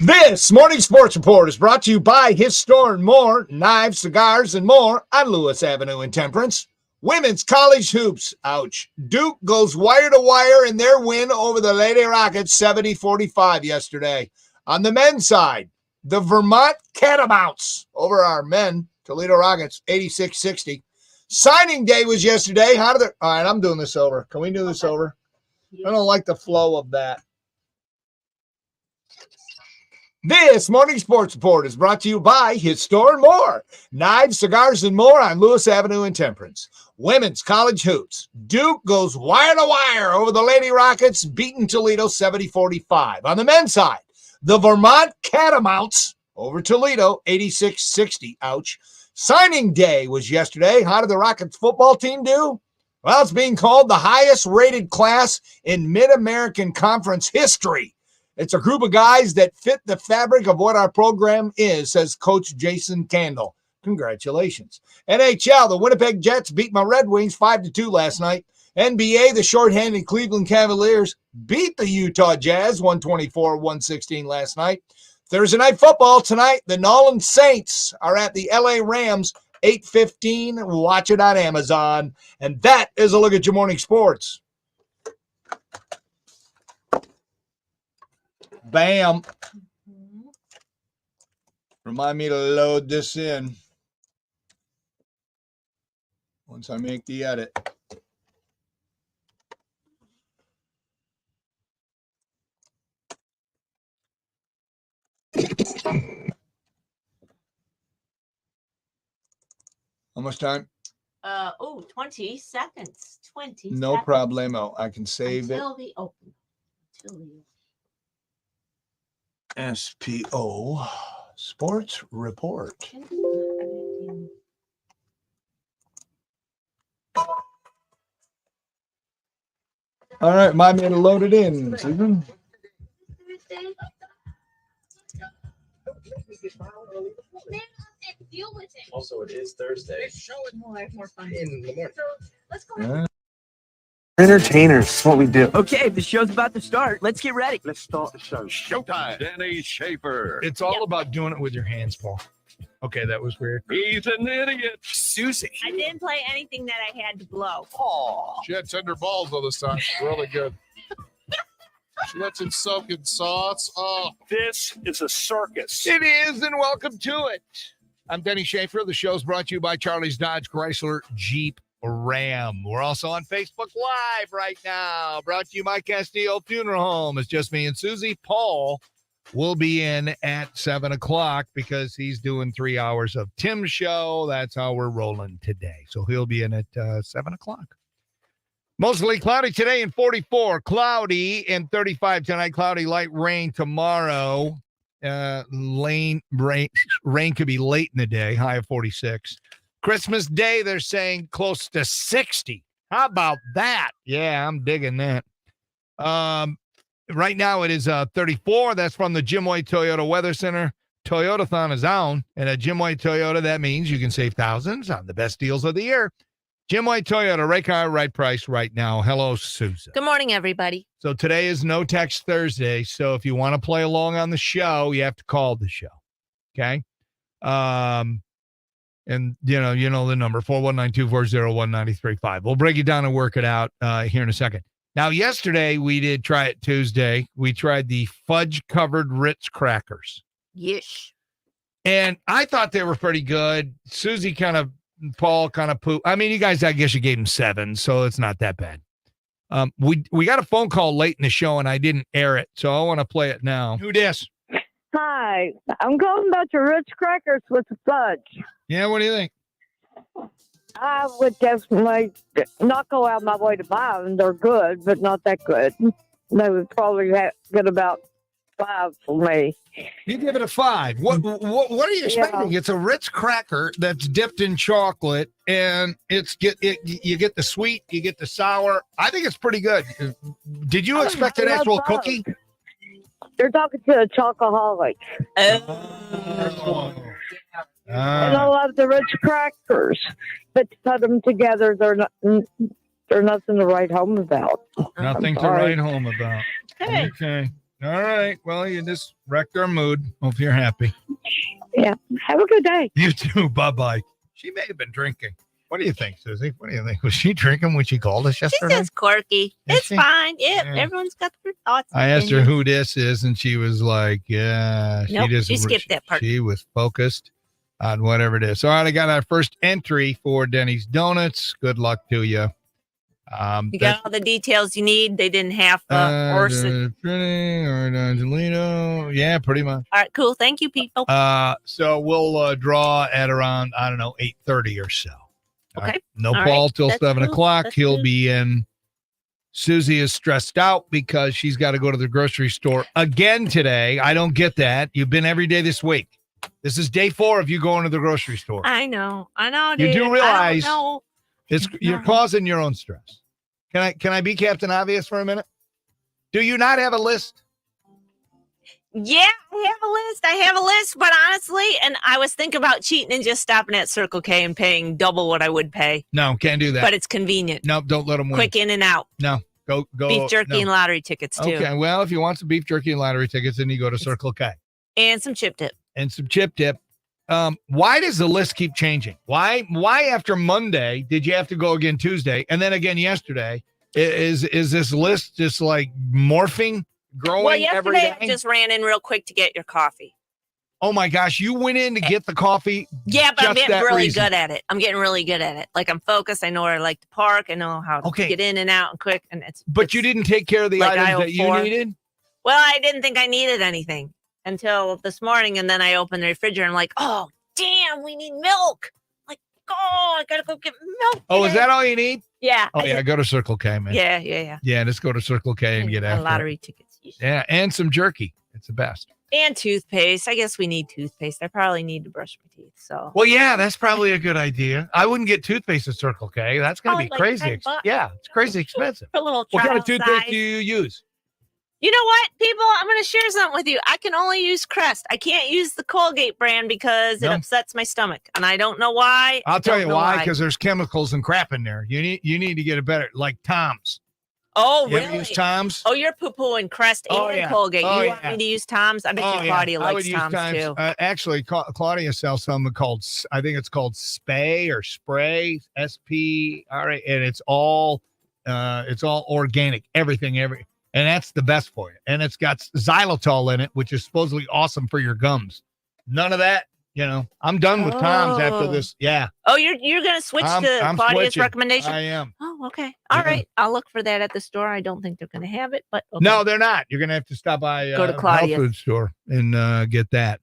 This morning sports report is brought to you by His Store and More, knives, cigars, and more on Lewis Avenue in Temperance. Women's college hoops. Ouch. Duke goes wire to wire in their win over the Lady Rockets 70-45 yesterday. On the men's side, the Vermont Catamounts over our men, Toledo Rockets, 86-60. Signing day was yesterday. All right, I'm doing this over. Can we do this over? I don't like the flow of that. This morning sports report is brought to you by His Store and More. Knives, cigars, and more on Lewis Avenue in Temperance. Women's college hoops. Duke goes wire to wire over the Lady Rockets, beating Toledo 70-45. On the men's side, the Vermont Catamounts over Toledo 86-60. Ouch. Signing day was yesterday. How did the Rockets football team do? Well, it's being called the highest rated class in Mid-American Conference history. It's a group of guys that fit the fabric of what our program is, says Coach Jason Candle. Congratulations. NHL, the Winnipeg Jets beat my Red Wings 5-2 last night. NBA, the shorthanded Cleveland Cavaliers beat the Utah Jazz 124-116 last night. Thursday night football tonight, the Nolan Saints are at the LA Rams 8:15. Watch it on Amazon. And that is a look at your morning sports. Bam. Remind me to load this in once I make the edit. How much time?
20 seconds. 20
No
seconds.
problemo. I can save
Until the open. Until the
it. SPO Sports Report. All right, my man, load it in, Susan.
Also, it is Thursday.
more fun.
In the morning.
Let's go.
Yeah.
Entertainers, what we do. Okay, the show's about to start. Let's get ready. Let's start the show.
Showtime. Danny Schaefer.
It's all about doing it with your hands, Paul. Okay, that was weird.
He's an idiot.
Susie.
I didn't play anything that I had to blow.
Oh.
She had tender balls though this time. Really good. She lets it soak in sauce. Oh,
this is a circus.
It is, and welcome to it. I'm Denny Schaefer. The show's brought to you by Charlie's Dodge Chrysler Jeep Ram. We're also on Facebook Live right now. Brought to you by Castillo Funeral Home. It's just me and Susie. Paul will be in at 7 o'clock because he's doing 3 hours of Tim's show. That's how we're rolling today. So he'll be in at 7 o'clock. Mostly cloudy today and 44. Cloudy and 35 tonight. Cloudy, light rain tomorrow. Rain could be late in the day. High of 46. Christmas Day, they're saying close to 60. How about that? Yeah, I'm digging that. right now it is 34. That's from the Jim White Toyota Weather Center. Toyotathon is on, and at Jim White Toyota, that means you can save thousands on the best deals of the year. Jim White Toyota, right car, right price, right now. Hello, Susan.
Good morning, everybody.
So today is No Text Thursday, so if you want to play along on the show, you have to call the show, okay? And you know the number, 419-240-1935. We'll break it down and work it out here in a second. Now, yesterday, we did Try It Tuesday. We tried the fudge-covered Ritz crackers.
Yes.
And I thought they were pretty good. Paul kind of pooped. I mean, you guys, I guess you gave them 7, so it's not that bad. We got a phone call late in the show, and I didn't air it, so I want to play it now. Who dis?
Hi, I'm calling about your Ritz crackers with the fudge.
Yeah, what do you think?
I would definitely not go out my way to buy them. They're good, but not that good. They would probably get about 5 for me.
You give it a 5. What are you expecting?
Yeah.
It's a Ritz cracker that's dipped in chocolate, and you get the sweet, you get the sour. I think it's pretty good. Did you expect an actual cookie?
They're talking to a chocoholic. And I love the Ritz crackers, but to put them together, they're nothing to write home about.
Nothing to write home about. Okay. All right. Well, you just wrecked our mood. Hope you're happy.
Yeah. Have a good day.
You too. Bye-bye. She may have been drinking. What do you think, Susie? What do you think? Was she drinking when she called us yesterday?
She's just quirky. It's
she?
fine. Yeah,
Yeah.
everyone's got their thoughts.
I asked her who this is, and she was like, yeah.
Nope, she skipped that part.
She was focused on whatever it is. All right, I got our first entry for Denny's Donuts. Good luck to you.
You got all the details you need. They didn't have the horse.
Angelino. Yeah, pretty much.
All right, cool. Thank you, people.
So we'll draw at around, 8:30 or so.
Okay.
No
All
Paul
right.
till
That's
7
cool.
o'clock.
That's
He'll
good.
be in. Susie is stressed out because she's got to go to the grocery store again today. I don't get that. You've been every day this week. This is day 4 of you going to the grocery store.
I know.
You
dude.
do realize
I don't know.
you're causing your own stress. Can I be Captain Obvious for a minute? Do you not have a list?
Yeah, I have a list, but honestly, and I was thinking about cheating and just stopping at Circle K and paying double what I would pay.
No, can't do that.
But it's convenient.
Nope, don't let them win.
Quick in and out.
No, go.
Beef jerky
no.
and lottery tickets too.
Okay, well, if you want some beef jerky and lottery tickets, then you go to Circle K.
And some chip dip.
And some chip dip. Why does the list keep changing? Why after Monday did you have to go again Tuesday and then again yesterday? Is this list just like morphing, growing
Well,
every
yesterday
day?
I just ran in real quick to get your coffee.
Oh my gosh, you went in to get the coffee.
Yeah, but I'm
just
getting
that
really
reason.
good at it. I'm getting really good at it. Like I'm focused. I know where I like to park. I know how to get in and out and quick. And
But you didn't take care of the
like
items that you
IO4.
needed?
Well, I didn't think I needed anything until this morning, and then I opened the refrigerator and I'm like, oh damn, we need milk. Like, oh, I gotta go get milk.
Oh, is
today.
that all you need?
Yeah.
Oh yeah, go to Circle K, man.
Yeah.
Yeah, just go to Circle K and get
A
after
lottery
it.
tickets.
Yeah, and some jerky. It's the best.
And toothpaste. I guess we need toothpaste. I probably need to brush my teeth. So
Well, yeah, that's probably a good idea. I wouldn't get toothpaste at Circle K. That's going to
Oh,
be
like
crazy.
$10.
Yeah, it's crazy expensive.
for a little
What kind of
trial
toothpaste
size.
do you use?
You know what, people? I'm going to share something with you. I can only use Crest. I can't use the Colgate brand because it
No.
upsets my stomach, and I don't know why.
I'll tell
Don't
you
know
why, because there's chemicals and crap in there. You need to get it better, like Tom's.
Oh,
You ever
really?
use Tom's?
Oh, you're poo-pooing Crest
Oh,
and
yeah.
Colgate.
Oh,
you
yeah.
want me to use Tom's? I bet
Oh,
you
yeah.
Claudia
I
likes
would use
Tom's too.
Actually, Claudia sells something called, I think it's called Spay or Spray, S-P-R-A, and it's all organic, everything, and that's the best for you. And it's got xylitol in it, which is supposedly awesome for your gums. None of that, I'm done with Tom's after
Oh.
this. Yeah.
Oh, you're going to switch to
I'm
Claudia's
switching.
recommendation?
I am.
Oh, okay. All right. I'll look for that at the store. I don't think they're going to have it, but okay.
No, they're not. You're going to have to stop by
Go to
health
Claudia's.
food store and get that.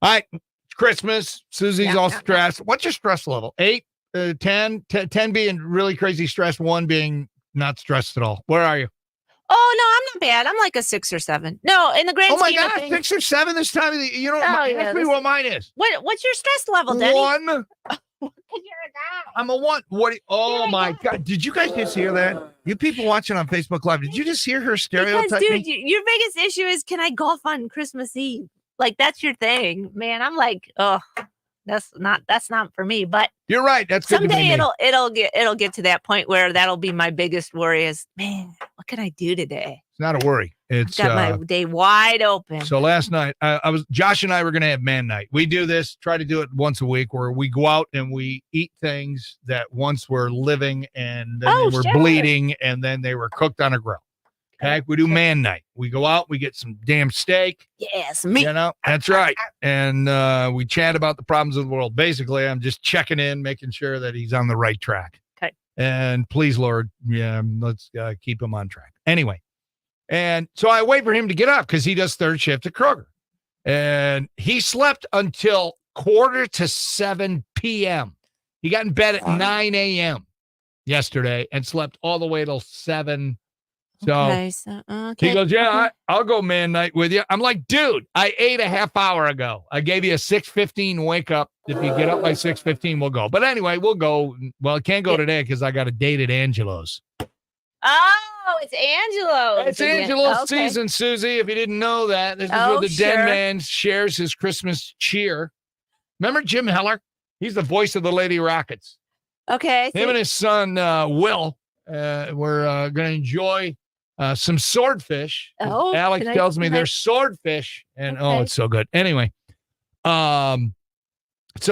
All right. It's Christmas. Susie's
Yeah,
all
yeah,
stressed. What's your stress level? 8, 10, 10 being really crazy stressed, 1 being not stressed at all. Where are you?
Oh, no, I'm not bad. I'm like a 6 or 7. No, in the grand
Oh my
scheme of
God,
things.
6 or 7 this time of the
Oh, yeah,
ask me
this-
what mine is.
What's your stress level, Denny?
1. I'm a one. What? Oh my God! Did you guys just hear that? You people watching on Facebook Live, did you just hear her stereotype
Because, dude,
me?
your biggest issue is, can I golf on Christmas Eve? Like, that's your thing, man. I'm like, oh, that's not for me. But
You're right. That's good to be
someday
me.
it'll get to that point where that'll be my biggest worry is, man, what can I do today?
It's not a worry. It's
Got my day wide open.
So last night, Josh and I were going to have man night. We do this, try to do it once a week, where we go out and we eat things that once were living and then they were bleeding and then they were cooked on a grill. Okay, we do man night. We go out, we get some damn steak.
Yes, meat.
You know, that's right. And we chat about the problems of the world. Basically, I'm just checking in, making sure that he's on the right track.
Okay.
And please, Lord, let's keep him on track. Anyway. And so I wait for him to get up because he does third shift at Kroger. And he slept until 6:45 p.m. He got in bed at 9 a.m. yesterday and slept all the way till 7. So, he goes, yeah, I'll go man night with you. I'm like, dude, I ate a half hour ago. I gave you a 6:15 wake up. If you get up by 6:15, we'll go. But anyway, we'll go. Well, I can't go today because I got a date at Angelo's.
Oh, it's Angelo.
It's Angelo's season, Susie. If you didn't know that, this is where the Den Man shares his Christmas cheer. Remember Jim Heller? He's the voice of the Lady Rockets.
Okay.
Him and his son, Will, we're going to enjoy some swordfish.
Oh,
Alex tells me they're swordfish, and it's so good. Anyway, so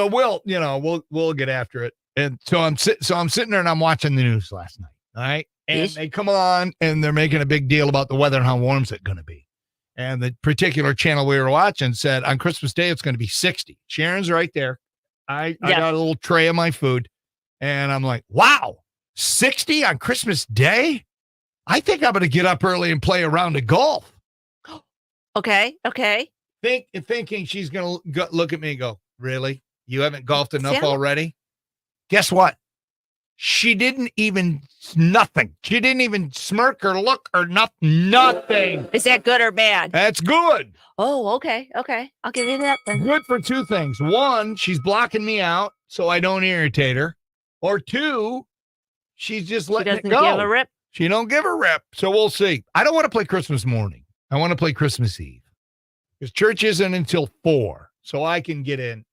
Will, we'll get after it. And so I'm sitting there and I'm watching the news last night. All right. And they come on and they're making a big deal about the weather and how warm's it going to be. And the particular channel we were watching said on Christmas Day, it's going to be 60. Sharon's right there. I got a little tray of my food and I'm like, wow, 60 on Christmas Day? I think I'm going to get up early and play a round of golf.
Okay.
Thinking she's going to look at me and go, really? You haven't golfed enough already? Guess what? She didn't even nothing. She didn't even smirk or look or nothing.
Is that good or bad?
That's good.
Oh, okay. I'll give you that then.
Good for two things. One, she's blocking me out so I don't irritate her. Or two, she's just letting it go.
She doesn't give a rip.
She don't give a rip. So we'll see. I don't want to play Christmas morning. I want to play Christmas Eve. Because church isn't until 4. So I can get in,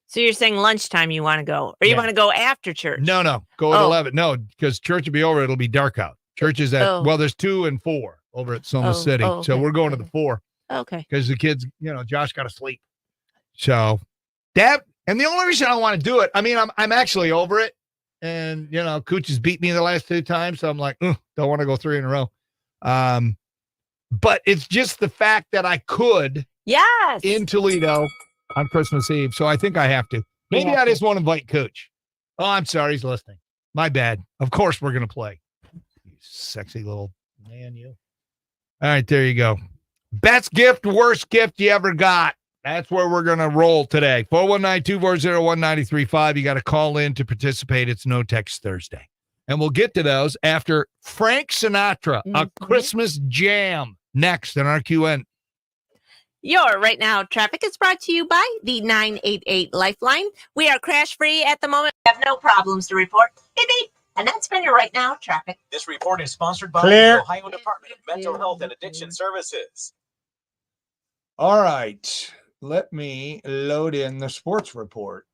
So you're saying lunchtime you want to go, or you want to go after church?
No, go at 11. No, because church will be over. It'll be dark out. Church is at, there's 2 and 4 over at Soma City. So we're going to the 4.
Okay.
Because the kids, Josh got to sleep. So and the only reason I want to do it, I mean, I'm actually over it. And, Cooch has beat me the last 2 times. So I'm like, don't want to go 3 in a row. But it's just the fact that I could.
Yes.
In Toledo on Christmas Eve. So I think I have to. Maybe I just want to invite Cooch. Oh, I'm sorry. He's listening. My bad. Of course we're going to play. You sexy little man, you. All right, there you go. Best gift, worst gift you ever got. That's where we're going to roll today. 419-240-1935. You got to call in to participate. It's No Text Thursday. And we'll get to those after Frank Sinatra, a Christmas jam, next in RQN.
Your Right Now traffic is brought to you by the 988 Lifeline. We are crash free at the moment.
Have no problems to report. Beep, beep. And that's been your Right Now traffic.
This report is sponsored by
Clear.
the Ohio Department of Mental Health and Addiction Services.
All right. Let me load in the sports report.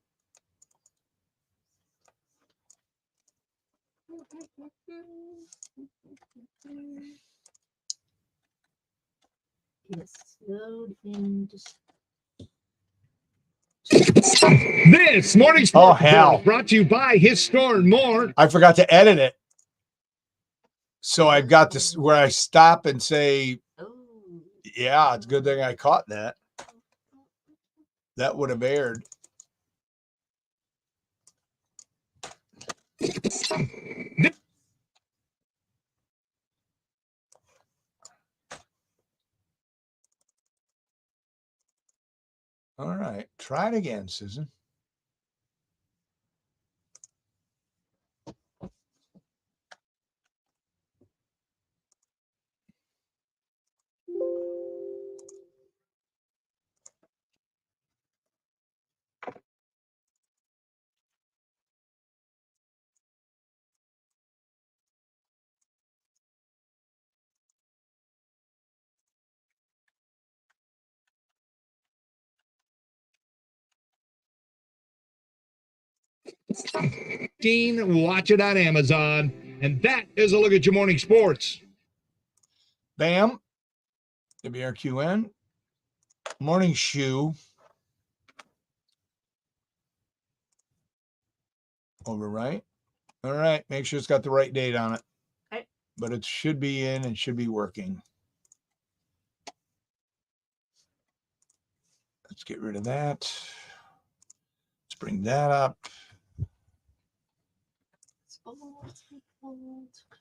This morning sports report brought to you by His Store and More. I forgot to edit it. So I've got this where I stop and say, yeah, it's a good thing I caught that. That would have aired. All right. Try it again, Susan. Watch it on Amazon. And that is a look at your morning sports. Bam. WRQN. Morning shoe. Over right. All right. Make sure it's got the right date on it.
Okay.
But it should be in and should be working. Let's get rid of that. Let's bring that up.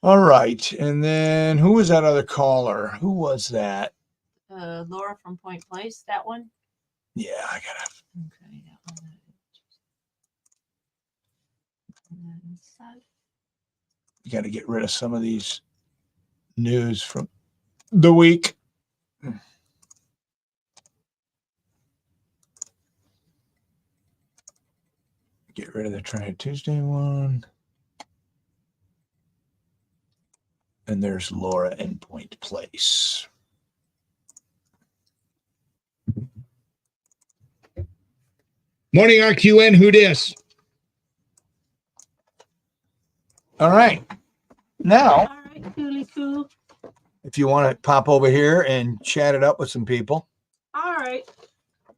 All right. And then who was that other caller? Who was that?
Laura from Point Place, that one?
Yeah, I gotta.
Okay, that one.
You got to get rid of some of these news from the week. Get rid of the Try Tuesday one. And there's Laura in Point Place. Morning, RQN. Who dis? All right. Now,
All right, cool.
if you want to pop over here and chat it up with some people.
All right.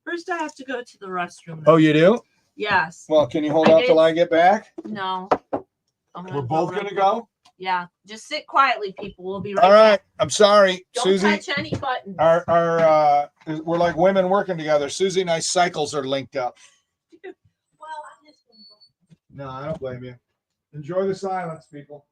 First, I have to go to the restroom.
Oh, you do?
Yes.
Well, can you hold out till I get back?
No.
We're both going to go?
Yeah. Just sit quietly, people. We'll be right
All right.
back.
I'm sorry,
Don't
Susie.
touch any buttons.
We're like women working together. Susie and I cycles are linked up.
Well, I'm just gonna go.
No, I don't blame you. Enjoy the silence, people.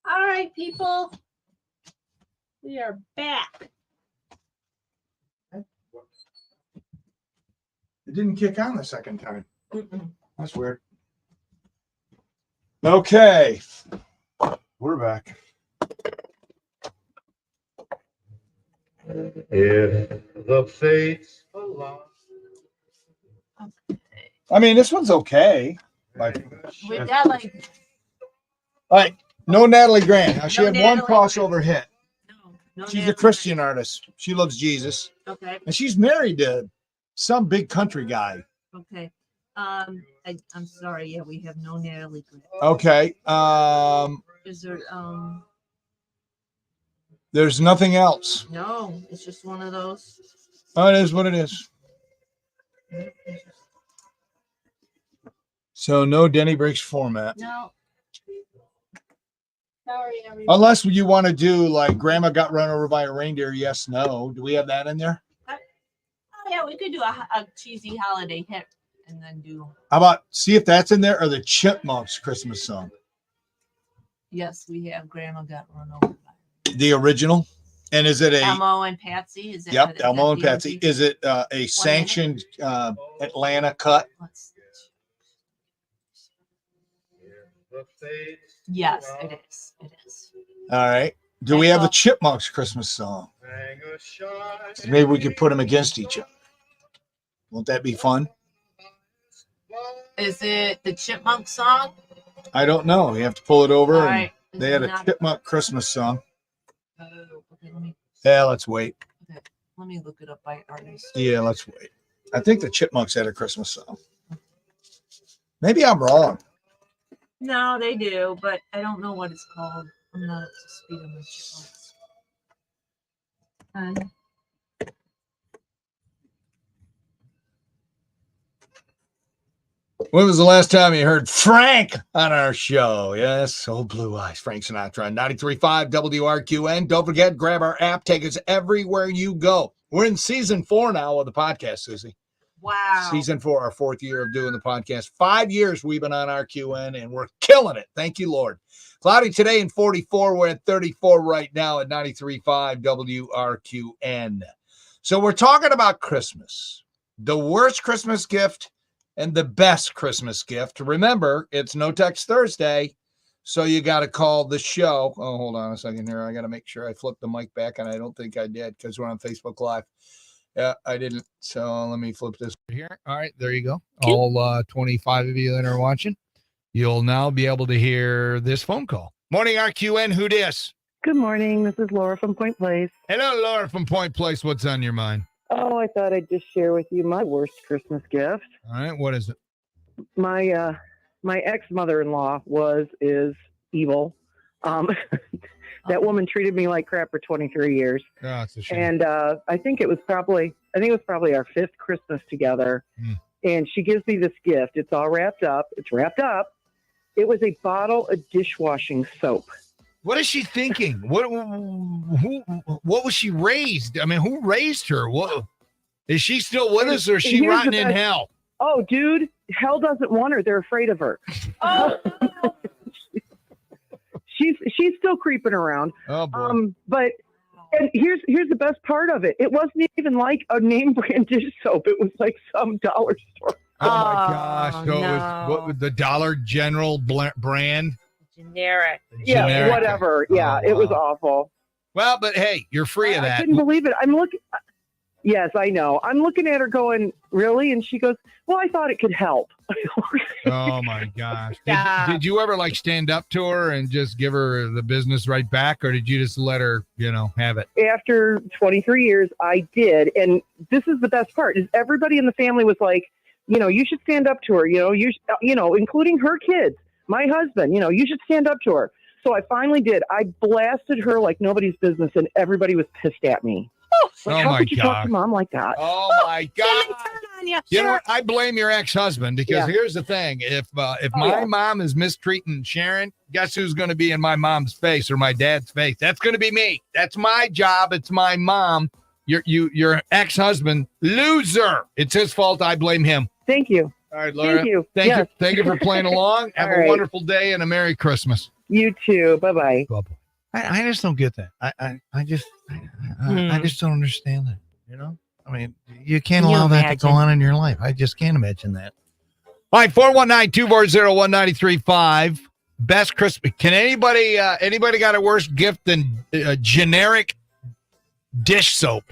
All right, people. We are back.
It didn't kick on the second time. That's weird. Okay. We're back.
If the fates allow.
I mean, this one's okay. Like,
We got like
all right, no Natalie Grant. Now, she
No
had one
Natalie
crossover hit.
no
She's a
Natalie
Christian artist. She loves Jesus.
Okay.
And she's married to some big country guy.
Okay. I'm sorry. Yeah, we have no Natalie Grant.
Okay.
Is there
There's nothing else.
no, it's just one of those.
Oh, it is what it is. So no Denny Breaks format.
No. Sorry, everybody.
Unless you want to do like Grandma Got Run Over by a Reindeer. Yes, no. Do we have that in there?
Oh, yeah, we could do a cheesy holiday hit and then do.
How about see if that's in there or the Chipmunks Christmas song?
Yes, we have Grandma Got Run Over.
The original. And is it a
Elmo and Patsy? Is that
Yep,
is
Elmo
that
and
the
Patsy. Is it a sanctioned Atlanta cut?
Let's
The fates
Yes, it is. It is.
All right. Do we have the Chipmunks Christmas song? Maybe we could put them against each other. Won't that be fun?
Is it the Chipmunk song?
I don't know. You have to pull it over.
All
And
right.
they had a Chipmunk Christmas song.
Oh, okay, let me
Let's wait.
look it up by artist.
Yeah, let's wait. I think the Chipmunks had a Christmas song. Maybe I'm wrong.
No, they do, but I don't know what it's called. I'm not up to speed on the Chipmunks.
When was the last time you heard Frank on our show? Yes, old Blue Eyes, Frank Sinatra on 93.5 WRQN. Don't forget, grab our app. Take us everywhere you go. We're in season 4 now of the podcast, Susie.
Wow.
Season 4, our 4th year of doing the podcast. 5 years we've been on RQN, and we're killing it. Thank you, Lord. Cloudy today in 44. We're at 34 right now at 93.5 WRQN. So we're talking about Christmas. The worst Christmas gift and the best Christmas gift. Remember, it's No Text Thursday, so you got to call the show. Oh, hold on a second here. I got to make sure I flipped the mic back, and I don't think I did because we're on Facebook Live. Yeah, I didn't. So let me flip this
here. All right, there you go. All 25 of you that are watching, you'll now be able to hear this phone call. Morning, RQN. Who dis?
Good morning. This is Laura from Point Place.
Hello, Laura from Point Place. What's on your mind?
Oh, I thought I'd just share with you my worst Christmas gift.
All right, what is it?
My ex-mother-in-law is evil. That woman treated me like crap for 23 years.
Oh, it's a shame.
And I think it was probably our 5th Christmas together. And she gives me this gift. It's all wrapped up. It's wrapped up. It was a bottle of dishwashing soap.
What is she thinking? What was she raised? I mean, who raised her? What is she still with us, or is she rotting in hell?
Oh, dude, hell doesn't want her. They're afraid of her. Oh. She's still creeping around.
Oh boy.
But and here's the best part of it. It wasn't even like a name brand dish soap. It was like some dollar store.
Oh my gosh! So it was, what was the Dollar General brand?
Generic.
Yeah,
Generic.
whatever. Yeah,
Oh,
it was
wow.
awful.
Well, but hey, you're free of
I
that.
couldn't believe it. I'm looking. Yes, I know. I'm looking at her going, really? And she goes, well, I thought it could help.
Oh my gosh!
Yeah.
Did you ever like stand up to her and just give her the business right back, or did you just let her, have it?
After 23 years, I did. And this is the best part, is everybody in the family was like, you should stand up to her, including her kids, my husband, you should stand up to her. So I finally did. I blasted her like nobody's business, and everybody was pissed at me. Like,
Oh
how
my
could you talk
God.
to mom like that?
Oh my God! You know what? I blame your ex-husband because
Yeah.
here's the thing: if my mom is mistreating Sharon, guess who's going to be in my mom's face or my dad's face? That's going to be me. That's my job. It's my mom. Your ex-husband, loser. It's his fault. I blame him.
Thank you.
All right, Laura.
Thank you.
Thank
Yes.
you. Thank you for playing along. Have
All
a
right.
wonderful day and a Merry Christmas.
You too. Bye-bye.
I just don't get that. I just don't understand that. I mean, you can't
Can you
allow that to go
imagine?
on in your life. I just can't imagine that. All right, 419-240-1935. Best Christmas. Can anybody got a worse gift than generic dish soap?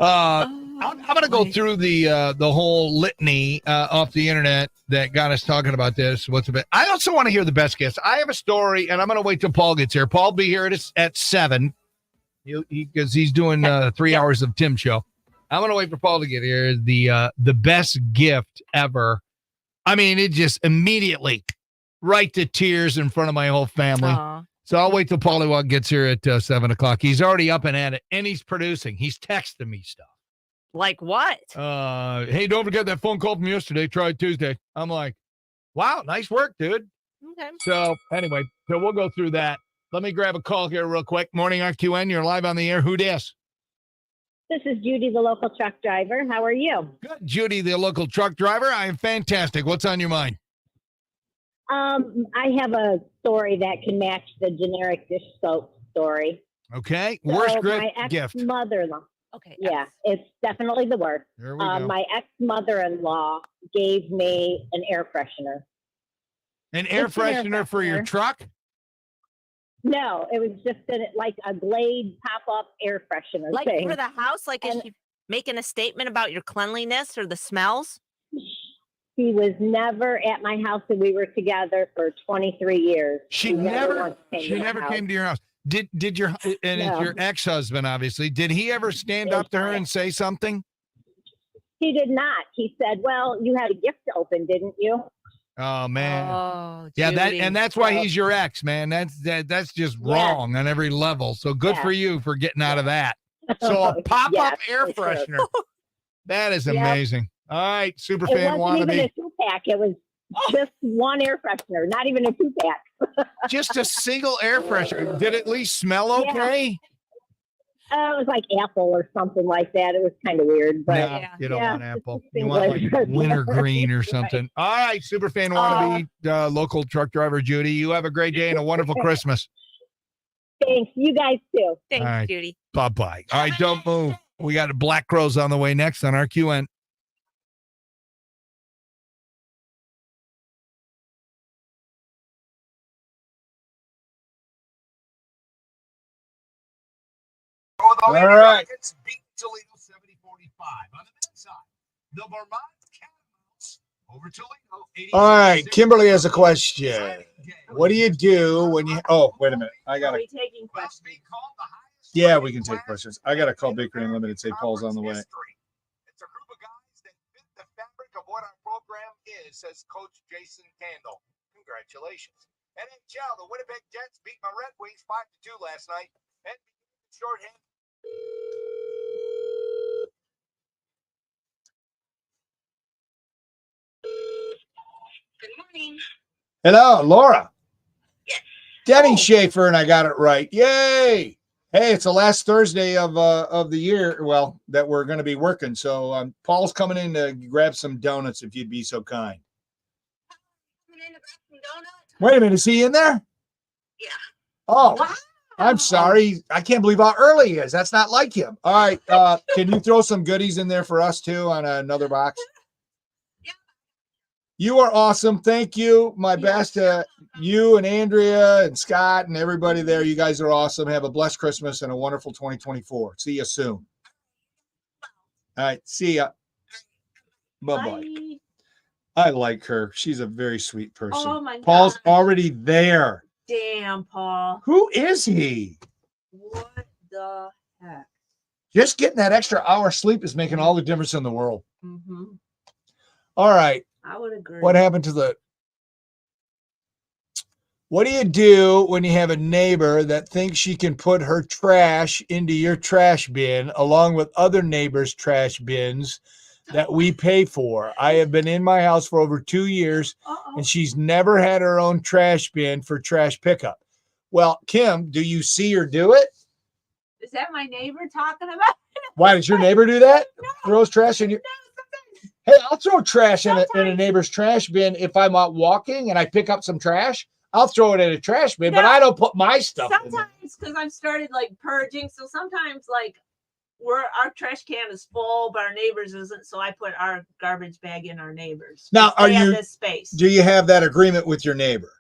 I'm going to go through the whole litany off the internet that got us talking about this. What's a bit? I also want to hear the best gifts. I have a story, and I'm going to wait till Paul gets here. Paul will be here at 7 because he's doing 3 hours of Tim's show. I'm going to wait for Paul to get here. The best gift ever. I mean, it just immediately right to tears in front of my whole family.
Aw.
So I'll wait till Paulie gets here at 7 o'clock. He's already up and at it, and he's producing. He's texting me stuff.
Like what?
Hey, don't forget that phone call from yesterday. Try Tuesday. I'm like, wow, nice work, dude.
Okay.
So anyway, we'll go through that. Let me grab a call here real quick. Morning, RQN. You're live on the air. Who dis?
This is Judy, the local truck driver. How are you?
Good, Judy, the local truck driver. I am fantastic. What's on your mind?
I have a story that can match the generic dish soap story.
Okay.
So
Worst
my
gift.
ex-mother-in-law.
Okay.
Yeah, it's definitely the worst.
There we go.
My ex-mother-in-law gave me an air freshener.
An air
It's an air
freshener for your
freshener.
truck?
No, it was just like a Glade pop-up air freshener
Like
thing.
for the house, like is she making a statement about your cleanliness or the smells?
He was never at my house, and we were together for 23 years.
She
He
never
once came to my
never
house.
came to your house. Did your and it's
No.
your ex-husband, obviously. Did he ever stand up to her and say something?
He did not. He said, "Well, you had a gift to open, didn't you?"
Oh man.
Oh,
Yeah,
Judy.
that's why he's your ex, man. That's just wrong on every level. So good for you for getting out of that. So a pop-up
Yes,
air
for sure.
freshener. That is
Yep.
amazing. All right, super
It
fan
wasn't even
wannabe.
a 2-pack. It was just one air freshener, not even a 2-pack.
Just a single air freshener. Did it at least smell okay?
It was like apple or something like that. It was kind of weird, but
No, you don't want apple. You
seems
want
like-
like wintergreen or something. All right, super fan wannabe, local truck driver Judy. You have a great day and a wonderful Christmas.
Thanks. You guys too.
Thanks,
All right.
Judy.
Bye-bye. All right, don't move. We got Black Crows on the way next on RQN.
All right.
Beat Toledo 70-45. On the men's side, the Vermont Catamounts over Toledo.
All right. Kimberly has a question. What do you do when you? Oh, wait a minute. I got
Are
to.
we taking questions?
Yeah, we can take questions. I got to call Bakery Unlimited. Say Paul's on the way.
It's a group of guys that fit the fabric of what our program is, says Coach Jason Candle. Congratulations. NHL, the Winnipeg Jets beat my Red Wings 5-2 last night. And shorthand.
Good morning.
Hello, Laura. Denny Schaefer, and I got it right. Yay! Hey, it's the last Thursday of the year. Well, that we're going to be working. So Paul's coming in to grab some donuts, if you'd be so kind. Wait a minute, is he in there? Yeah. Oh, I'm sorry. I can't believe how early he is. That's not like him. All right, can you throw some goodies in there for us too on another box? You are awesome. Thank you. My best to you and Andrea and Scott and everybody there. You guys are awesome. Have a blessed Christmas and a wonderful 2024. See you soon. All right. See ya. Bye-bye. I like her. She's a very sweet person.
Oh, my
Paul's
gosh.
already there.
Damn, Paul.
Who is he?
What the heck?
Just getting that extra hour sleep is making all the difference in the world.
Mm-hmm.
All right.
I would agree.
What happened to the? What do you do when you have a neighbor that thinks she can put her trash into your trash bin along with other neighbors' trash bins that we pay for? I have been in my house for over 2 years, and she's never had her own trash bin for trash pickup. Well, Kim, do you see her do it?
Is that my neighbor talking about?
Why does your neighbor do that? Throws trash in your. Hey, I'll throw trash in a neighbor's trash bin if I'm out walking and I pick up some trash. I'll throw it in a trash bin, but I don't put my stuff in there.
Sometimes because I've started like purging, so sometimes like our trash can is full, but our neighbors isn't. So I put our garbage bag in our neighbors.
Now,
They have this space?
do you have that agreement with your neighbor?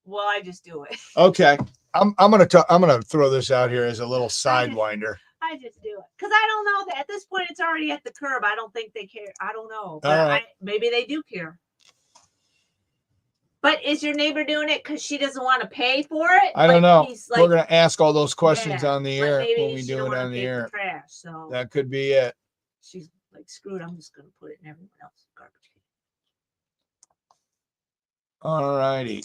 Well, I just do it.
Okay. I'm gonna throw this out here as a little sidewinder.
I just do it because I don't know that at this point it's already at the curb. I don't think they care. I don't know, but
All right.
maybe they do care. But is your neighbor doing it because she doesn't want to pay for it?
I don't
Like,
know.
he's
We're
like,
gonna ask all those questions
Yeah,
on the
but
air
maybe
when we
she
do
don't
it
wanna
on the
pay for
air.
trash, so
That could be it.
she's like, screw it. I'm just gonna put it in everyone else's garbage can.
All righty.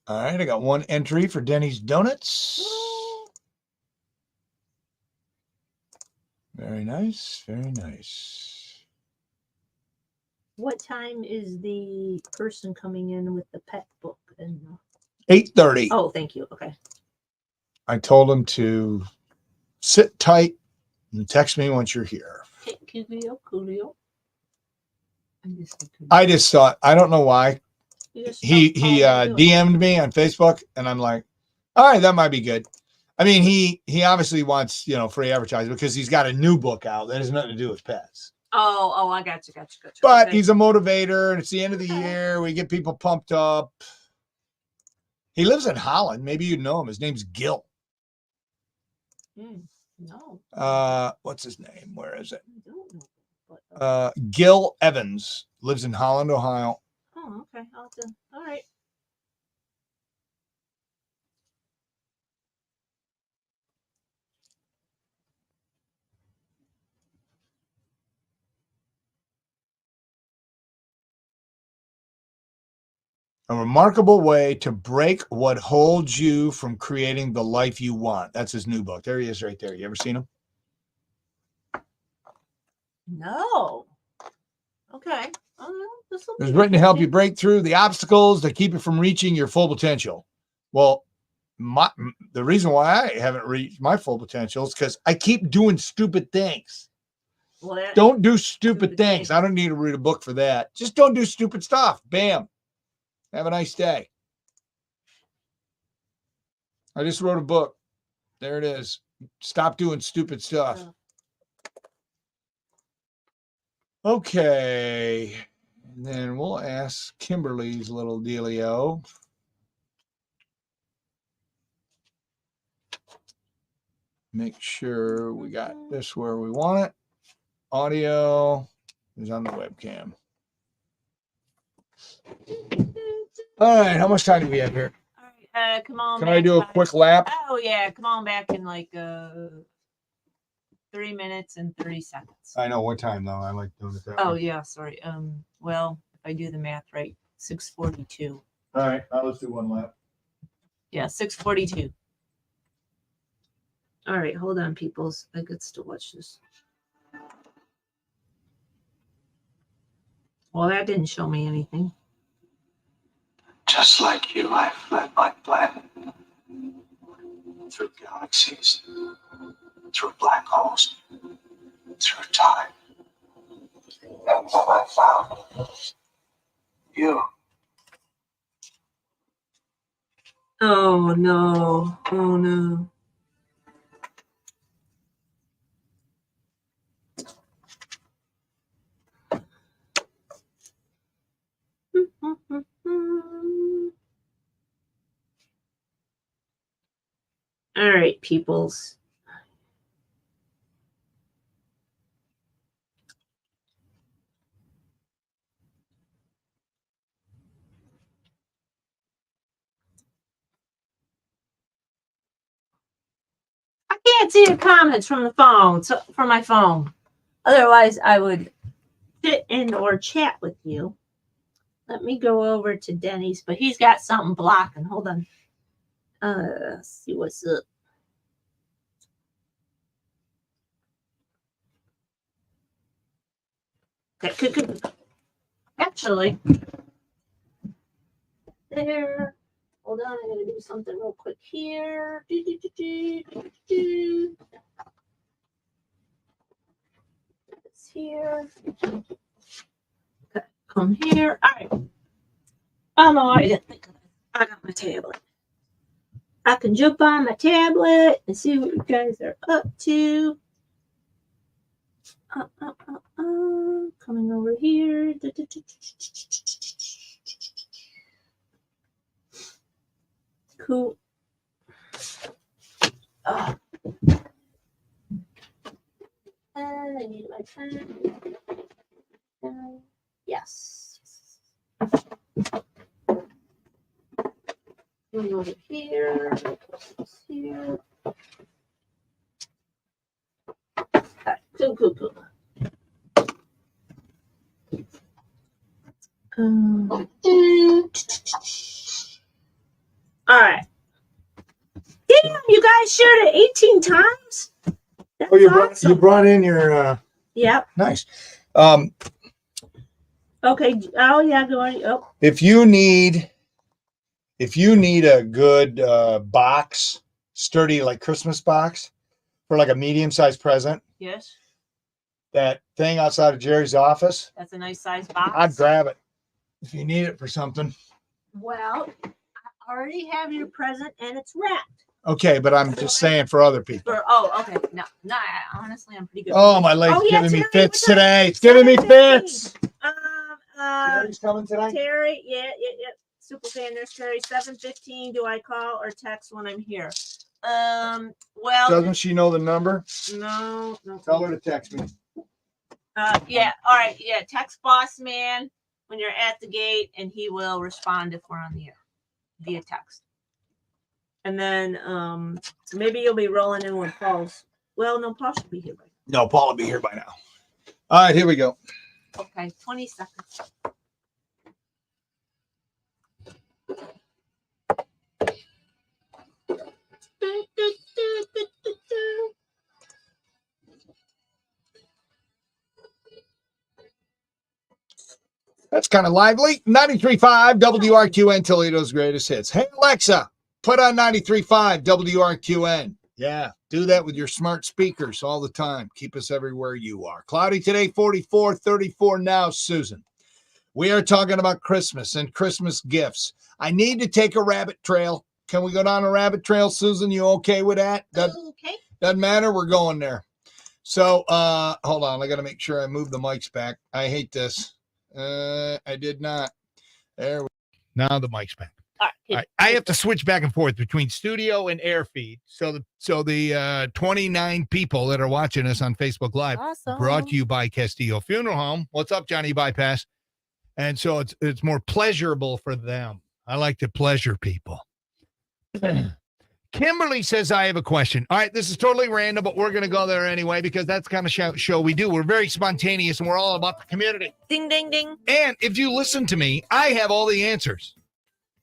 All right, I got one entry for Denny's Donuts. Very nice, very nice.
What time is the person coming in with the pet book? And
8:30.
oh, thank you. Okay.
I told him to sit tight and text me once you're here.
Coolio.
I just thought, I don't know why.
You just
he
don't follow me.
DM'd me on Facebook, and I'm like, all right, that might be good. I mean, he obviously wants, you know, free advertising because he's got a new book out that has nothing to do with pets.
Oh, I got you.
But
Okay.
he's a motivator, and it's the end of the year. We get people pumped up. He lives in Holland. Maybe you know him. His name's Gil.
No.
What's his name? Where is it?
I don't know.
Gil Evans lives in Holland, Ohio.
Oh, okay. I'll do. All right.
A remarkable way to break what holds you from creating the life you want. That's his new book. There he is right there. You ever seen him?
No. Okay.
It was written to help you break through the obstacles that keep you from reaching your full potential. Well, the reason why I haven't reached my full potential is because I keep doing stupid things.
Well,
Don't do stupid things. I don't need to read a book for that. Just don't do stupid stuff. Bam. Have a nice day. I just wrote a book. There it is. Stop doing stupid stuff. Okay. And then we'll ask Kimberly's little dealio. Make sure we got this where we want it. Audio is on the webcam. All right, how much time do we have here?
Come on.
Can
back
I do a
by-
quick lap?
Oh yeah, come on back in like 3 minutes and 30 seconds.
I know what time though. I like doing it that
Oh
way.
yeah, sorry. Well, if I do the math right, 6:42.
All right, now let's do one lap.
Yeah, 6:42. All right, hold on, peoples. I get to watch this. Well, that didn't show me anything.
Just like you, I fled my planet through galaxies, through black holes, through time. And then I found you.
Oh no. Oh no. All right, peoples. I can't see the comments from the phone, so from my phone. Otherwise, I would sit in or chat with you. Let me go over to Denny's, but he's got something blocking. Hold on. Let's see what's up. Okay, good. Actually, there. Hold on, I gotta do something real quick here. It's here. Okay, come here. All right. Oh no, I didn't think of it. I got my tablet. I can jump on my tablet and see what you guys are up to. Coming over here. Cool. And I need my pen. Yes. Going over here. Here. Okay, cool. All right. Damn, you guys shared it 18 times?
Oh, you brought in your
Yep.
nice.
Okay. Oh, yeah, go on. Oh.
If you need a good box, sturdy like Christmas box for like a medium-sized present,
Yes.
that thing outside of Jerry's office,
That's a nice size box.
I'd grab it if you need it for something.
Well, I already have your present and it's wrapped.
Okay, but I'm just saying for other people.
Okay. No, honestly, I'm pretty good.
Oh, my leg's
yeah,
giving me
Terry,
fits
what's up?
today. It's giving me fits.
Terry's
coming tonight?
Terry, yeah. Super fan, there's Terry. 7:15. Do I call or text when I'm here? Well.
Doesn't she know the number?
No.
Tell her to text me.
Yeah. All right. Yeah. Text Boss Man when you're at the gate, and he will respond if we're on the air via text. And then maybe you'll be rolling in with Paul's. Well, no, Paul should be here by
No, Paul will be here by now. All right, here we go.
now. Okay, 20 seconds.
That's kind of lively. 93.5 WRQN, Toledo's greatest hits. Hey, Alexa, put on 93.5 WRQN. Yeah, do that with your smart speakers all the time. Keep us everywhere you are. Cloudy today, 44, 34 now, Susan. We are talking about Christmas and Christmas gifts. I need to take a rabbit trail. Can we go down a rabbit trail, Susan? You okay with that?
Okay.
Doesn't matter. We're going there. So, hold on. I got to make sure I move the mics back. I hate this. I did not. There we go. Now the mic's back.
All
right. I have to switch back and forth between studio and air feed. So the 29 people that are watching us on Facebook Live,
Awesome.
brought to you by Castillo Funeral Home. What's up, Johnny Bypass? And so it's more pleasurable for them. I like to pleasure people. Kimberly says, I have a question. All right, this is totally random, but we're going to go there anyway because that's the kind of show we do. We're very spontaneous and we're all about the community.
Ding, ding, ding.
And if you listen to me, I have all the answers.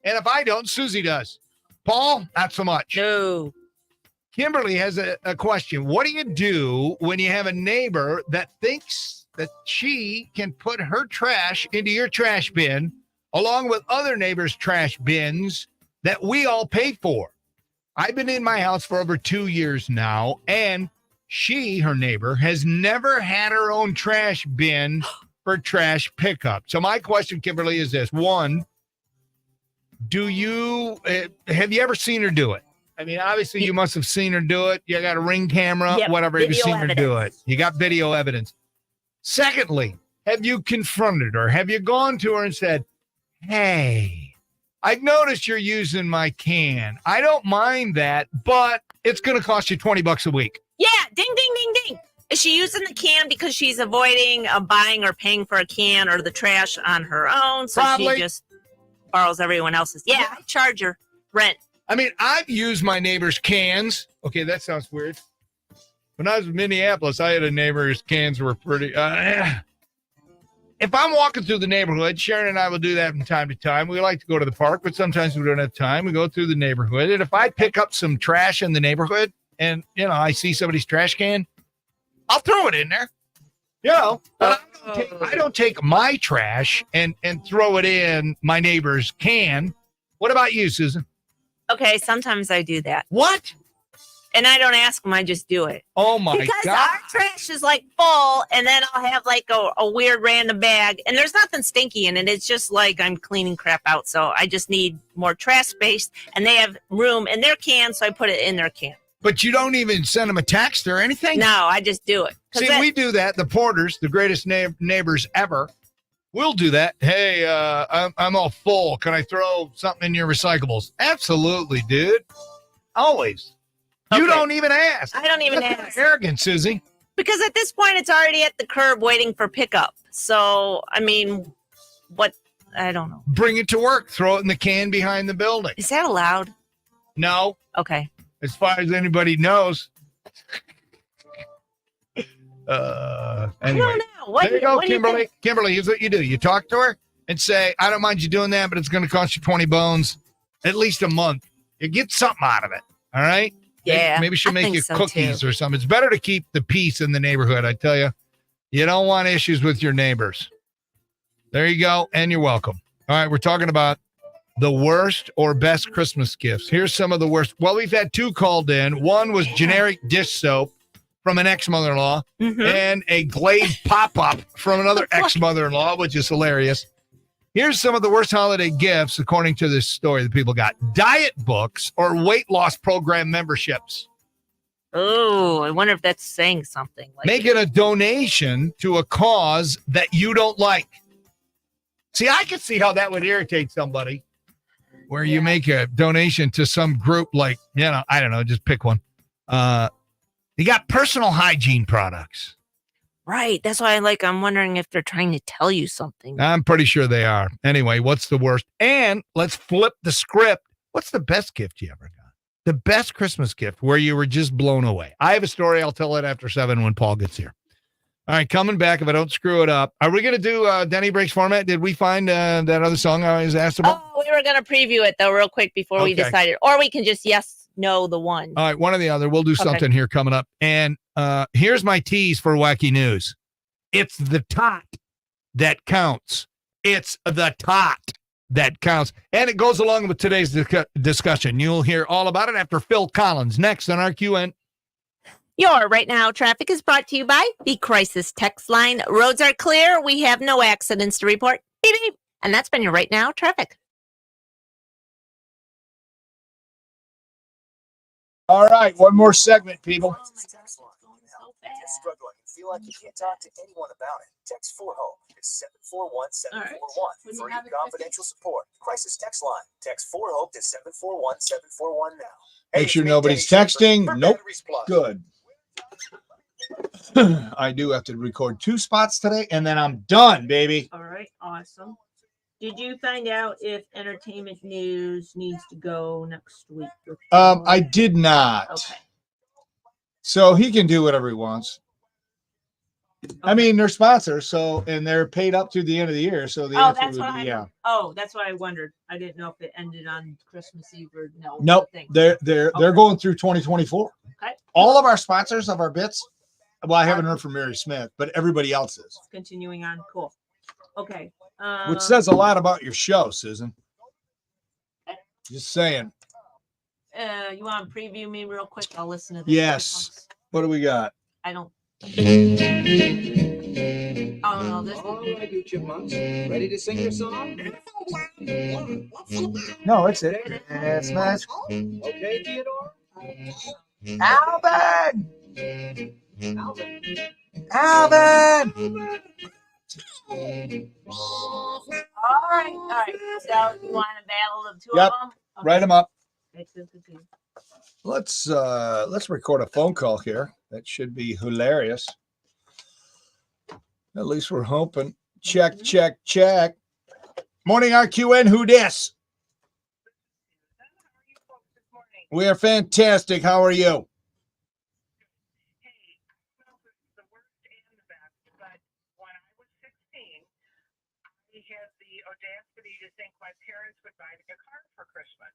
And if I don't, Susie does. Paul, not so much.
No.
Kimberly has a question. What do you do when you have a neighbor that thinks that she can put her trash into your trash bin along with other neighbors' trash bins that we all pay for? I've been in my house for over 2 years now, and her neighbor, has never had her own trash bin for trash pickup. So my question, Kimberly, is this. One, have you ever seen her do it? I mean, obviously you must have seen her do it. You got a Ring camera,
Yep,
whatever. Have you
video
seen her do it?
evidence.
You got video evidence. Secondly, have you confronted her? Have you gone to her and said, hey, I've noticed you're using my can. I don't mind that, but it's going to cost you $20 a week.
Yeah, ding, ding, ding, ding. Is she using the can because she's avoiding buying or paying for a can or the trash on her own? So
Probably.
she just borrows everyone else's. Yeah, I charge her rent.
I mean, I've used my neighbor's cans. Okay, that sounds weird. When I was in Minneapolis, I had a neighbor's cans were pretty... If I'm walking through the neighborhood, Sharon and I will do that from time to time. We like to go to the park, but sometimes we don't have time. We go through the neighborhood. And if I pick up some trash in the neighborhood and, I see somebody's trash can, I'll throw it in there. But I don't take my trash and throw it in my neighbor's can. What about you, Susan?
Okay, sometimes I do that.
What?
And I don't ask them, I just do it.
Oh my
because
God.
our trash is like full, and then I'll have like a weird random bag, and there's nothing stinky in it. It's just like I'm cleaning crap out. So I just need more trash space, and they have room in their can, so I put it in their can.
But you don't even send them a text or anything?
No, I just do it.
See, we do that. The Porters, the greatest neighbors ever, we'll do that. Hey, I'm all full. Can I throw something in your recyclables? Absolutely, dude. Always. You don't even ask.
I don't even ask.
Arrogant, Susie.
Because at this point, it's already at the curb waiting for pickup. So, I mean, what? I don't know.
Bring it to work. Throw it in the can behind the building.
Is that allowed?
No.
Okay.
As far as anybody knows. Anyway.
I don't know.
There you go,
what do you
Kimberly.
think?
Kimberly, here's what you do. You talk to her and say, I don't mind you doing that, but it's going to cost you 20 bones at least a month. You get something out of it. All right?
Yeah,
Maybe she'll
I
make
think
you
so,
cookies
too.
or something. It's better to keep the peace in the neighborhood, I tell you. You don't want issues with your neighbors. There you go, and you're welcome. All right, we're talking about the worst or best Christmas gifts. Here's some of the worst. Well, we've had two called in. One was generic dish soap from an ex-mother-in-law and a Glade pop-up from another ex-mother-in-law, which is hilarious. Here's some of the worst holiday gifts, according to this story that people got. Diet books or weight loss program memberships.
Oh, I wonder if that's saying something. Like
Make it a donation to a cause that you don't like. See, I can see how that would irritate somebody, where you make a donation to some group like, I don't know, just pick one. You got personal hygiene products.
Right. That's why I'm wondering if they're trying to tell you something.
I'm pretty sure they are. Anyway, what's the worst? And let's flip the script. What's the best gift you ever got? The best Christmas gift where you were just blown away. I have a story. I'll tell it after 7 when Paul gets here. All right, coming back if I don't screw it up. Are we going to do Denny Breaks format? Did we find that other song I was asked about?
Oh, we were going to preview it, though, real quick before we decided. Or we can just no, the one.
All right, one or the other. We'll do something here coming up. And here's my tease for wacky news. It's the tot that counts. It's the tot that counts. And it goes along with today's discussion. You'll hear all about it after Phil Collins next on RQN.
Your Right Now traffic is brought to you by the Crisis Text Line. Roads are clear. We have no accidents to report. Beep, beep. And that's been your Right Now traffic.
All right, one more segment, people.
If you're struggling and feel like you can't talk to anyone about it, text 4HOPE to 741-741 for free confidential support. Crisis text line. Text 4HOPE to 741-741 now.
Make sure nobody's texting. Nope. Good. I do have to record 2 spots today, and then I'm done, baby.
All right, awesome. Did you find out if entertainment news needs to go next week?
I did not.
Okay.
So he can do whatever he wants. I mean, they're sponsors, and they're paid up to the end of the year. So the answer
that's
would
what
be yeah.
That's what I wondered. I didn't know if it ended on Christmas Eve or no.
Nope. They're going through 2024.
Okay.
All of our sponsors of our bits. Well, I haven't heard from Mary Smith, but everybody else is.
Continuing on. Cool. Okay.
Which says a lot about your show, Susan. Just saying.
You want to preview me real quick? I'll listen to this.
Yes. What do we got?
I don't. Oh no, this.
All right, you chipmunks, ready to sing your song?
No, it's it. It's not.
Okay, Theodore.
Alvin!
Alvin.
Alvin!
All right. So you want to battle the two
Yep.
of them? Okay.
Write them up.
Okay.
Let's record a phone call here. That should be hilarious. At least we're hoping. Check. Morning, RQN. Who dis? We are fantastic. How are you?
Had the audacity to think my parents would buy me a car for Christmas.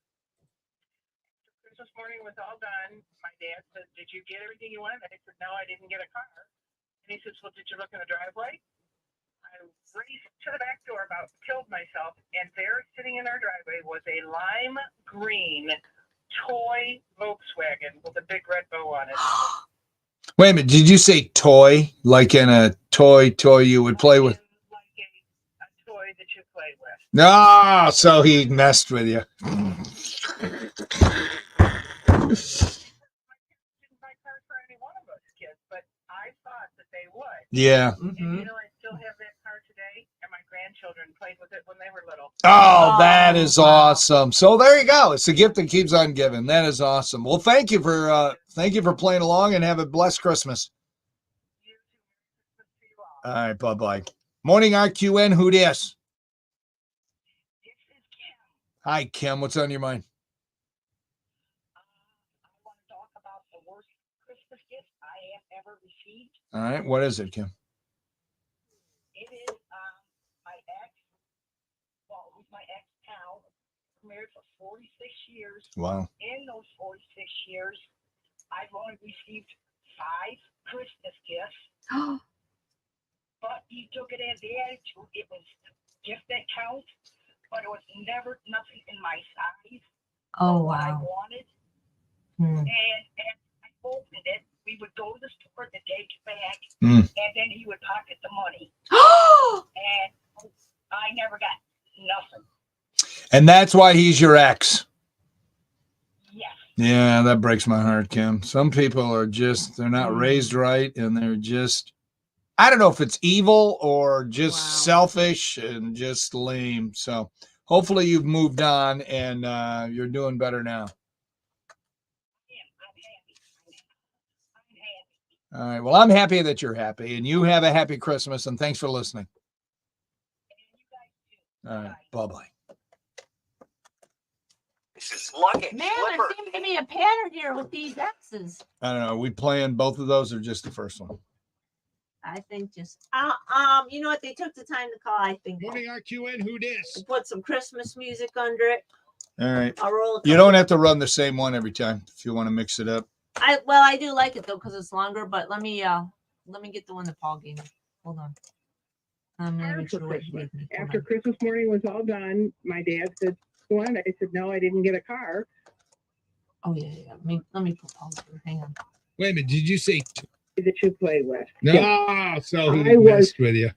Christmas morning was all done. My dad said, "Did you get everything you wanted?" I said, "No, I didn't get a car." And he says, "Well, did you look in the driveway?" I raced to the back door, about killed myself, and there, sitting in our driveway, was a lime green toy Volkswagen with a big red bow on it.
Wait a minute. Did you say toy? Like in a toy you would play with?
That you play with.
No, so he messed with you.
Didn't buy cars for any one of us kids, but I thought that they would.
Yeah.
And I still have that car today, and my grandchildren played with it when they were little.
Oh, that is awesome. So there you go. It's a gift that keeps on giving. That is awesome. Well, thank you for playing along, and have a blessed Christmas. All right, bye-bye. Morning, RQN. Who dis? Hi, Kim. What's on your mind?
I want to talk about the worst Christmas gift I have ever received.
All right. What is it, Kim?
It is my ex. Well, it was my ex pal. Married for 46 years.
Wow.
In those 46 years, I've only received 5 Christmas gifts. But he took it as the attitude. It was a gift that counts, but it was never nothing in my size.
Oh,
what I
wow.
wanted.
Hmm.
And as I opened it, we would go to the store to take it back,
and
then he would pocket the money. And I never got
And that's why he's your ex. Yeah, that breaks my heart, Kim. Some people are just, they're not raised right, and they're just, I don't know if it's evil or just selfish and just lame. So hopefully you've moved on and you're doing better now. All right. Well, I'm happy that you're happy, and you have a happy Christmas, and thanks for listening. All right. Bye-bye.
Man, there seems to be a pattern here with these X's.
I don't know. Are we playing both of those or just the first one?
I think just you know what? They took the time to call. I think.
Morning RQN. Who dis?
Put some Christmas music under it.
All right.
I'll roll.
You don't have to run the same one every time if you want to mix it up.
I do like it though because it's longer. But let me get the one that Paul gave me. Hold on. I'm gonna make sure what he gave me.
After Christmas morning was all done, my dad said, "One." I said, "No, I didn't get a car."
Oh yeah. Let me put Paul through. Hang on.
Wait a minute. Did you say
That you play with.
no?
Yeah.
So he
I was-
messed with you.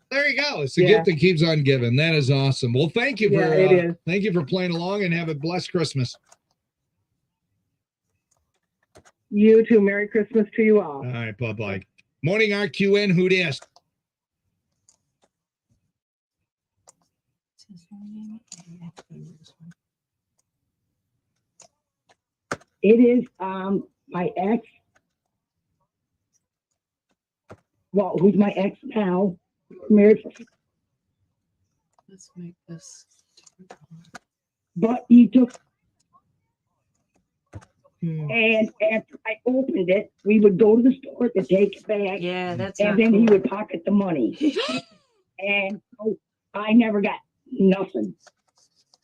There you go. It's a gift that keeps on giving. That is awesome. Well, thank you for
it is.
thank you for playing along, and have a blessed Christmas.
You too. Merry Christmas to you all.
All right. Bye-bye. Morning RQN. Who dis?
It is my ex. Well, who's my ex now? Married,
Let's make this.
but he took. And after I opened it, we would go to the store to take it back.
Yeah, that's
and
not
then he
cool.
would pocket the money. And so I never got nothing.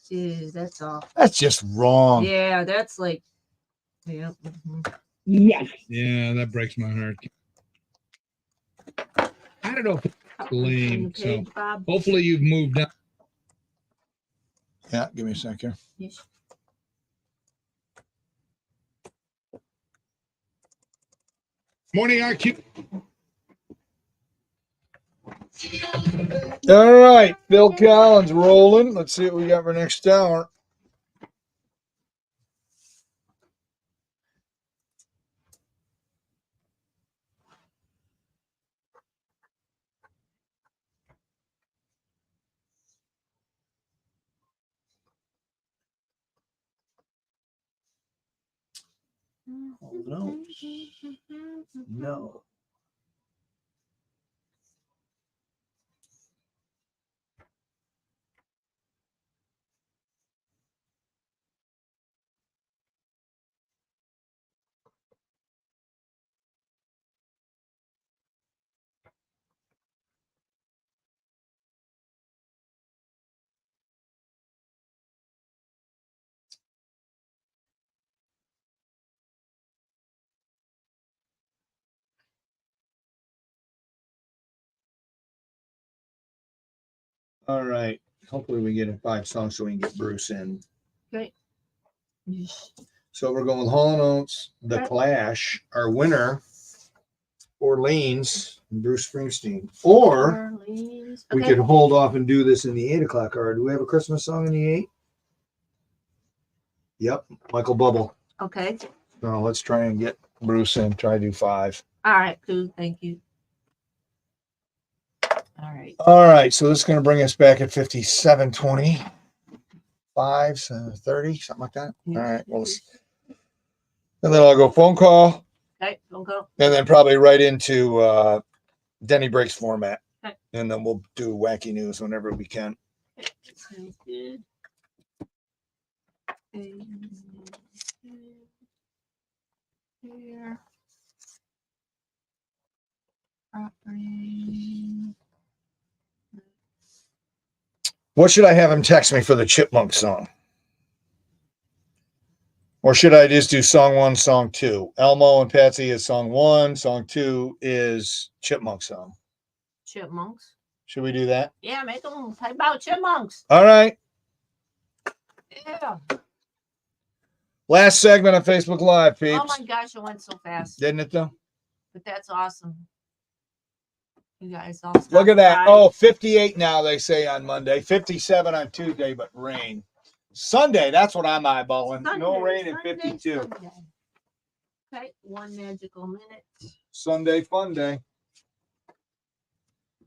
Jeez, that's awful.
That's just wrong.
Yeah, that's like. Yeah.
Yes.
Yeah, that breaks my heart. I don't know if it's lame. So hopefully you've moved on.
Yeah, give me a sec here.
Morning RQ.
All right, Phil Collins rolling. Let's see what we got for next hour.
No. No.
All right. Hopefully we get in 5 songs so we can get Bruce in.
Okay.
So we're going with Hall & Oates, The Clash, our winner, Orleans, and Bruce Springsteen. Or
Orleans.
we
Okay.
could hold off and do this in the 8 o'clock hour. Do we have a Christmas song in the 8? Yep, Michael Bubble.
Okay.
So let's try and get Bruce in. Try to do 5.
All right. Cool. Thank you. All right.
All right, so this is going to bring us back at 57:20, 30, something like that. All right, well, and then I'll go phone call,
Okay. Don't go.
and then probably right into Denny Breaks format,
Okay.
and then we'll do wacky news whenever we can.
Sounds good. Here. Property.
What should I have him text me for the Chipmunk song? Or should I just do song 1, song 2? Elmo and Patsy is song 1, song 2 is Chipmunk song.
Chipmunks.
Should we do that?
Yeah, make them talk about chipmunks.
All right.
Yeah.
Last segment on Facebook Live, peeps.
Oh my gosh, it went so fast.
Didn't it though?
But that's awesome. You guys all
Look at that.
stopped by.
Oh, 58 now, they say on Monday. 57 on Tuesday, but rain. Sunday, that's what I'm eyeballing. No rain and 52.
Sunday. Okay, one magical minute.
Sunday fun day.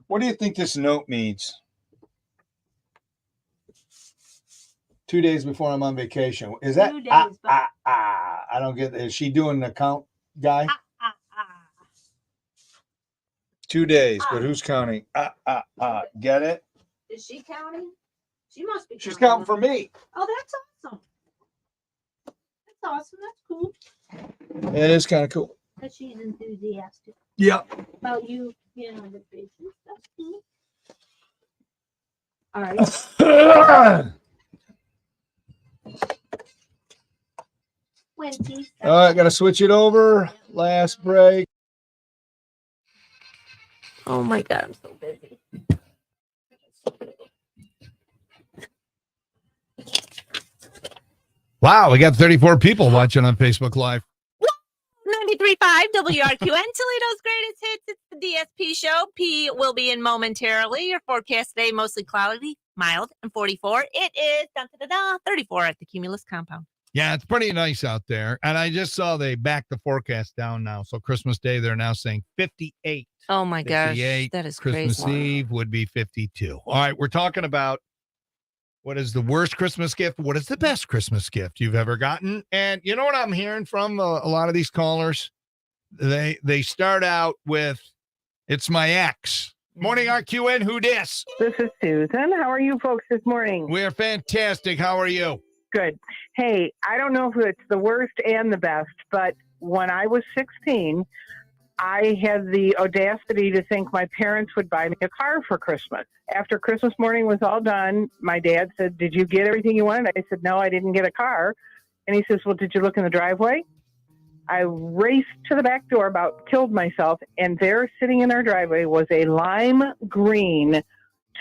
What do you think this note means? 2 days before I'm on vacation. Is that
2 days,
I don't get it. Is she doing an account guy? 2 days, but who's counting? Get it?
Is she counting? She must be.
She's counting for me.
Oh, that's awesome. That's awesome. That's cool.
It is kind of cool.
That she's enthusiastic.
Yep.
About you, you know, the business. That's cool. All right.
All right, got to switch it over. Last break.
Oh my God, I'm so busy.
Wow, we got 34 people watching on Facebook Live.
93.5 WRQN, Toledo's greatest hits. It's the DSP show. P will be in momentarily. Your forecast today, mostly cloudy, mild, and 44. It is 34 at the Cumulus compound.
Yeah, it's pretty nice out there. And I just saw they backed the forecast down now. So Christmas Day, they're now saying 58.
Oh my gosh,
58.
that is
Christmas
crazy.
Eve would be 52. All right, we're talking about what is the worst Christmas gift? What is the best Christmas gift you've ever gotten? And you know what I'm hearing from a lot of these callers? They start out with, it's my ex. Morning, RQN, who dis?
This is Susan. How are you folks this morning?
We're fantastic. How are you?
Good. Hey, I don't know if it's the worst and the best, but when I was 16, I had the audacity to think my parents would buy me a car for Christmas. After Christmas morning was all done, my dad said, "Did you get everything you wanted?" I said, "No, I didn't get a car." And he says, "Well, did you look in the driveway?" I raced to the back door, about killed myself, and there sitting in our driveway was a lime green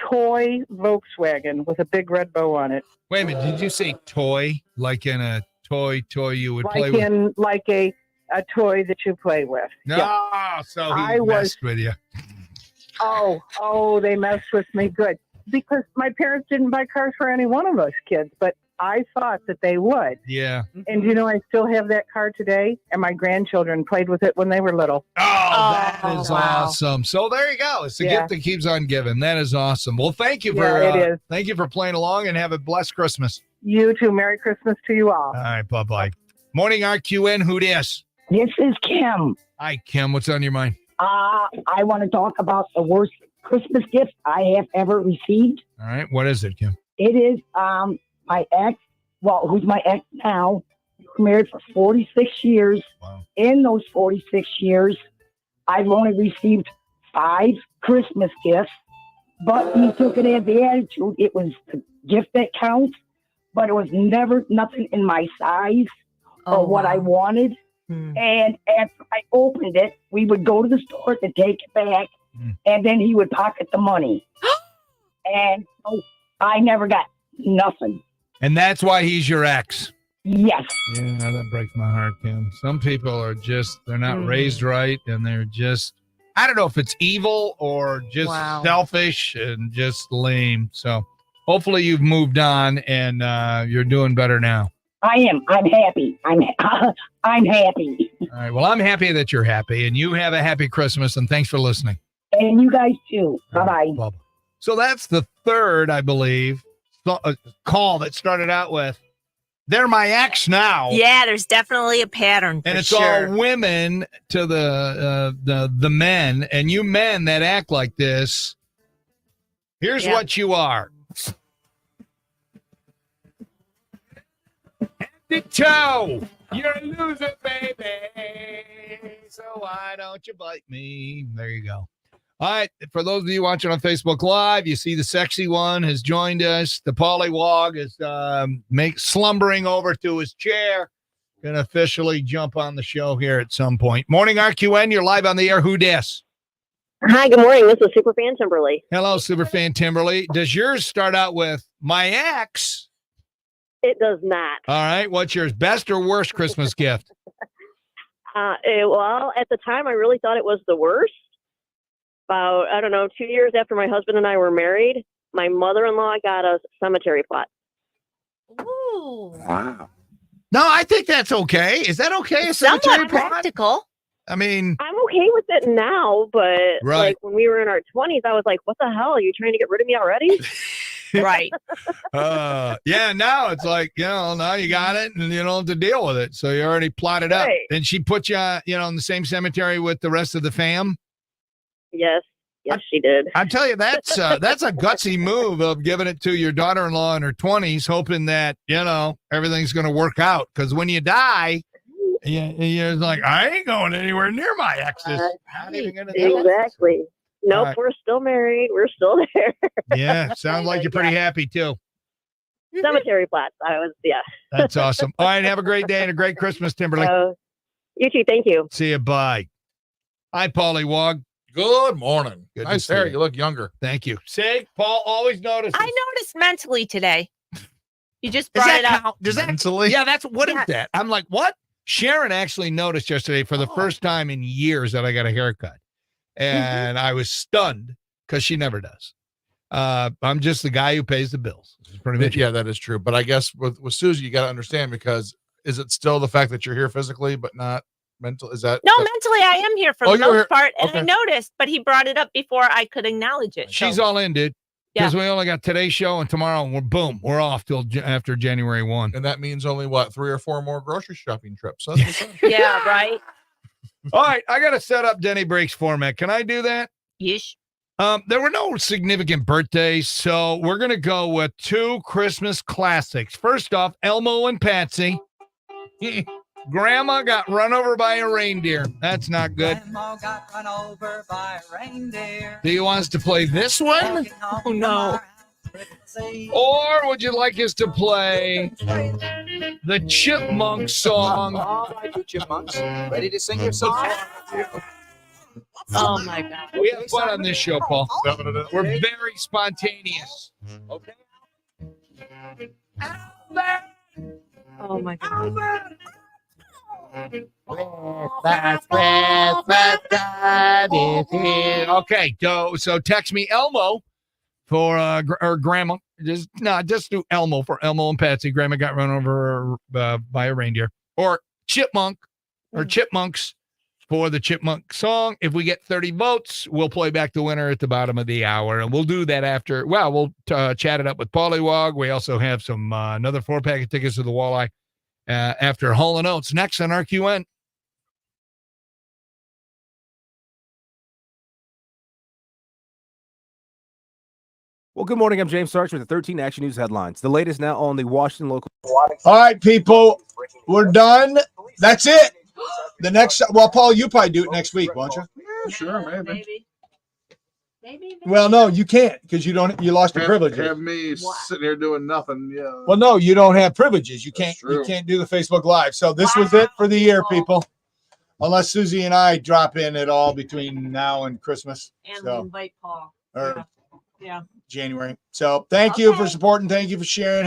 toy Volkswagen with a big red bow on it.
Wait a minute. Did you say toy? Like in a toy you would play
Like
with?
in like a toy that you play with.
No,
Yeah.
so he
I was-
messed with you.
Oh, they messed with me good. Because my parents didn't buy cars for any one of us kids, but I thought that they would.
Yeah.
And you know, I still have that car today, and my grandchildren played with it when they were little.
That is awesome. So there you go. It's the
Yeah.
gift that keeps on giving. That is awesome. Well, thank you for
Yeah, it is.
thank you for playing along, and have a blessed Christmas.
You too. Merry Christmas to you all.
All right, bye-bye. Morning, RQN, who dis?
This is Kim.
Hi, Kim. What's on your mind?
I want to talk about the worst Christmas gift I have ever received.
All right, what is it, Kim?
It is my ex, well, who's my ex now. We were married for 46 years.
Wow.
In those 46 years, I've only received 5 Christmas gifts, but he took it as the attitude. It was the gift that counts, but it was never nothing in my size or what I wanted. And after I opened it, we would go to the store to take it back, and then he would pocket the money. And so I never got nothing.
And that's why he's your ex.
Yes.
Yeah, that breaks my heart, Kim. Some people are just, they're not raised right, and they're just, I don't know if it's evil or just selfish and just lame. So hopefully you've moved on and you're doing better now.
I am. I'm happy. I'm happy.
All right. Well, I'm happy that you're happy, and you have a happy Christmas, and thanks for listening.
And you guys too. Bye-bye.
So that's the third, I believe, call that started out with, they're my ex now.
Yeah, there's definitely a pattern.
And
for
it's
sure.
all women to the men, and you men that act like this, here's what you are. Toe, you're a loser, baby. So why don't you bite me? There you go. All right. For those of you watching on Facebook Live, you see the sexy one has joined us. The pollywog is slumbering over to his chair. Gonna officially jump on the show here at some point. Morning, RQN. You're live on the air. Who dis?
Hi, good morning. This is Superfan Timberly.
Hello, Superfan Timberly. Does yours start out with my ex?
It does not.
All right. What's yours? Best or worst Christmas gift?
Well, at the time, I really thought it was the worst. About, I don't know, 2 years after my husband and I were married, my mother-in-law got us cemetery plots.
Ooh.
Wow. No, I think that's okay. Is that okay? A
Somewhat
cemetery plot?
practical.
I mean,
I'm okay with it now, but
Right.
like when we were in our 20s, I was like, what the hell? Are you trying to get rid of me already?
Right.
yeah, now it's like, now you got it and you don't have to deal with it. So you already plotted up.
Right.
And she put you, in the same cemetery with the rest of the fam.
Yes. Yes, she did.
I tell you, that's a gutsy move of giving it to your daughter-in-law in her 20s, hoping that, everything's going to work out. Because when you die, you're like, I ain't going anywhere near my exes. Not even gonna do it.
Exactly. Nope,
All right.
we're still married. We're still there.
Yeah, sounds like you're pretty happy too.
Cemetery plots.
That's awesome. All right, have a great day and a great Christmas, Timberlake.
You too. Thank you.
See you. Bye. Hi, Paulie Wog.
Good morning.
Good to
nice
see
hair.
you.
You look younger.
Thank you. See, Paul always notices.
I noticed mentally today. You just
Does
brought
that
it up.
count? Does that
Mentally?
Yeah, what is that? I'm like, what? Sharon actually noticed yesterday for the first time in years that I got a haircut. And I was stunned because she never does. I'm just the guy who pays the bills. This is pretty much
Yeah, that is true. But I guess with Susie, you got to understand, because is it still the fact that you're here physically but not mental? Is that
No, mentally I am here for
Oh,
the
you're here.
most part, and
Okay.
I noticed, but he brought it up before I could acknowledge it.
She's
so.
all in, dude. Because we only got today's show and tomorrow, and we're off till after January 1.
And that means only 3 or 4 more grocery shopping trips. So that's what's up.
Yeah, right.
All right, I got to set up Denny Breaks format. Can I do that?
Yes.
There were no significant birthdays, so we're going to go with 2 Christmas classics. First off, Elmo and Patsy. Grandma got run over by a reindeer. That's not good.
Grandma got run over by a reindeer.
Do you want us to play this one?
Oh, no.
Or would you like us to play the Chipmunk song?
All right, you chipmunks, ready to sing your song?
Oh, my God.
We have fun on this show, Paul. We're very spontaneous.
Okay.
Oh, my God.
Okay, so text me Elmo for or Grandma. Just do Elmo for Elmo and Patsy. Grandma got run over by a reindeer. Or Chipmunk or Chipmunks for the Chipmunk song. If we get 30 votes, we'll play back the winner at the bottom of the hour, and we'll do that after. Well, we'll chat it up with Paulie Wog. We also have some another 4-pack of tickets to the Walleye after Hall & Oates next on RQN.
Well, good morning. I'm James Starch with the 13 Action News headlines. The latest now on the Washington local.
All right, people, we're done. That's it. The next, well, Paul, you probably do it next week, won't you?
Yeah, sure, maybe.
Maybe.
Well, no, you can't because you lost your privileges.
Have me sitting here doing nothing. Yeah.
Well, no, you don't have privileges. You can't
true.
do the Facebook Live. So this was it for the year, people. Unless Susie and I drop in at all between now and Christmas.
And
So,
invite Paul.
or
Yeah.
January. So thank you for supporting. Thank you for sharing.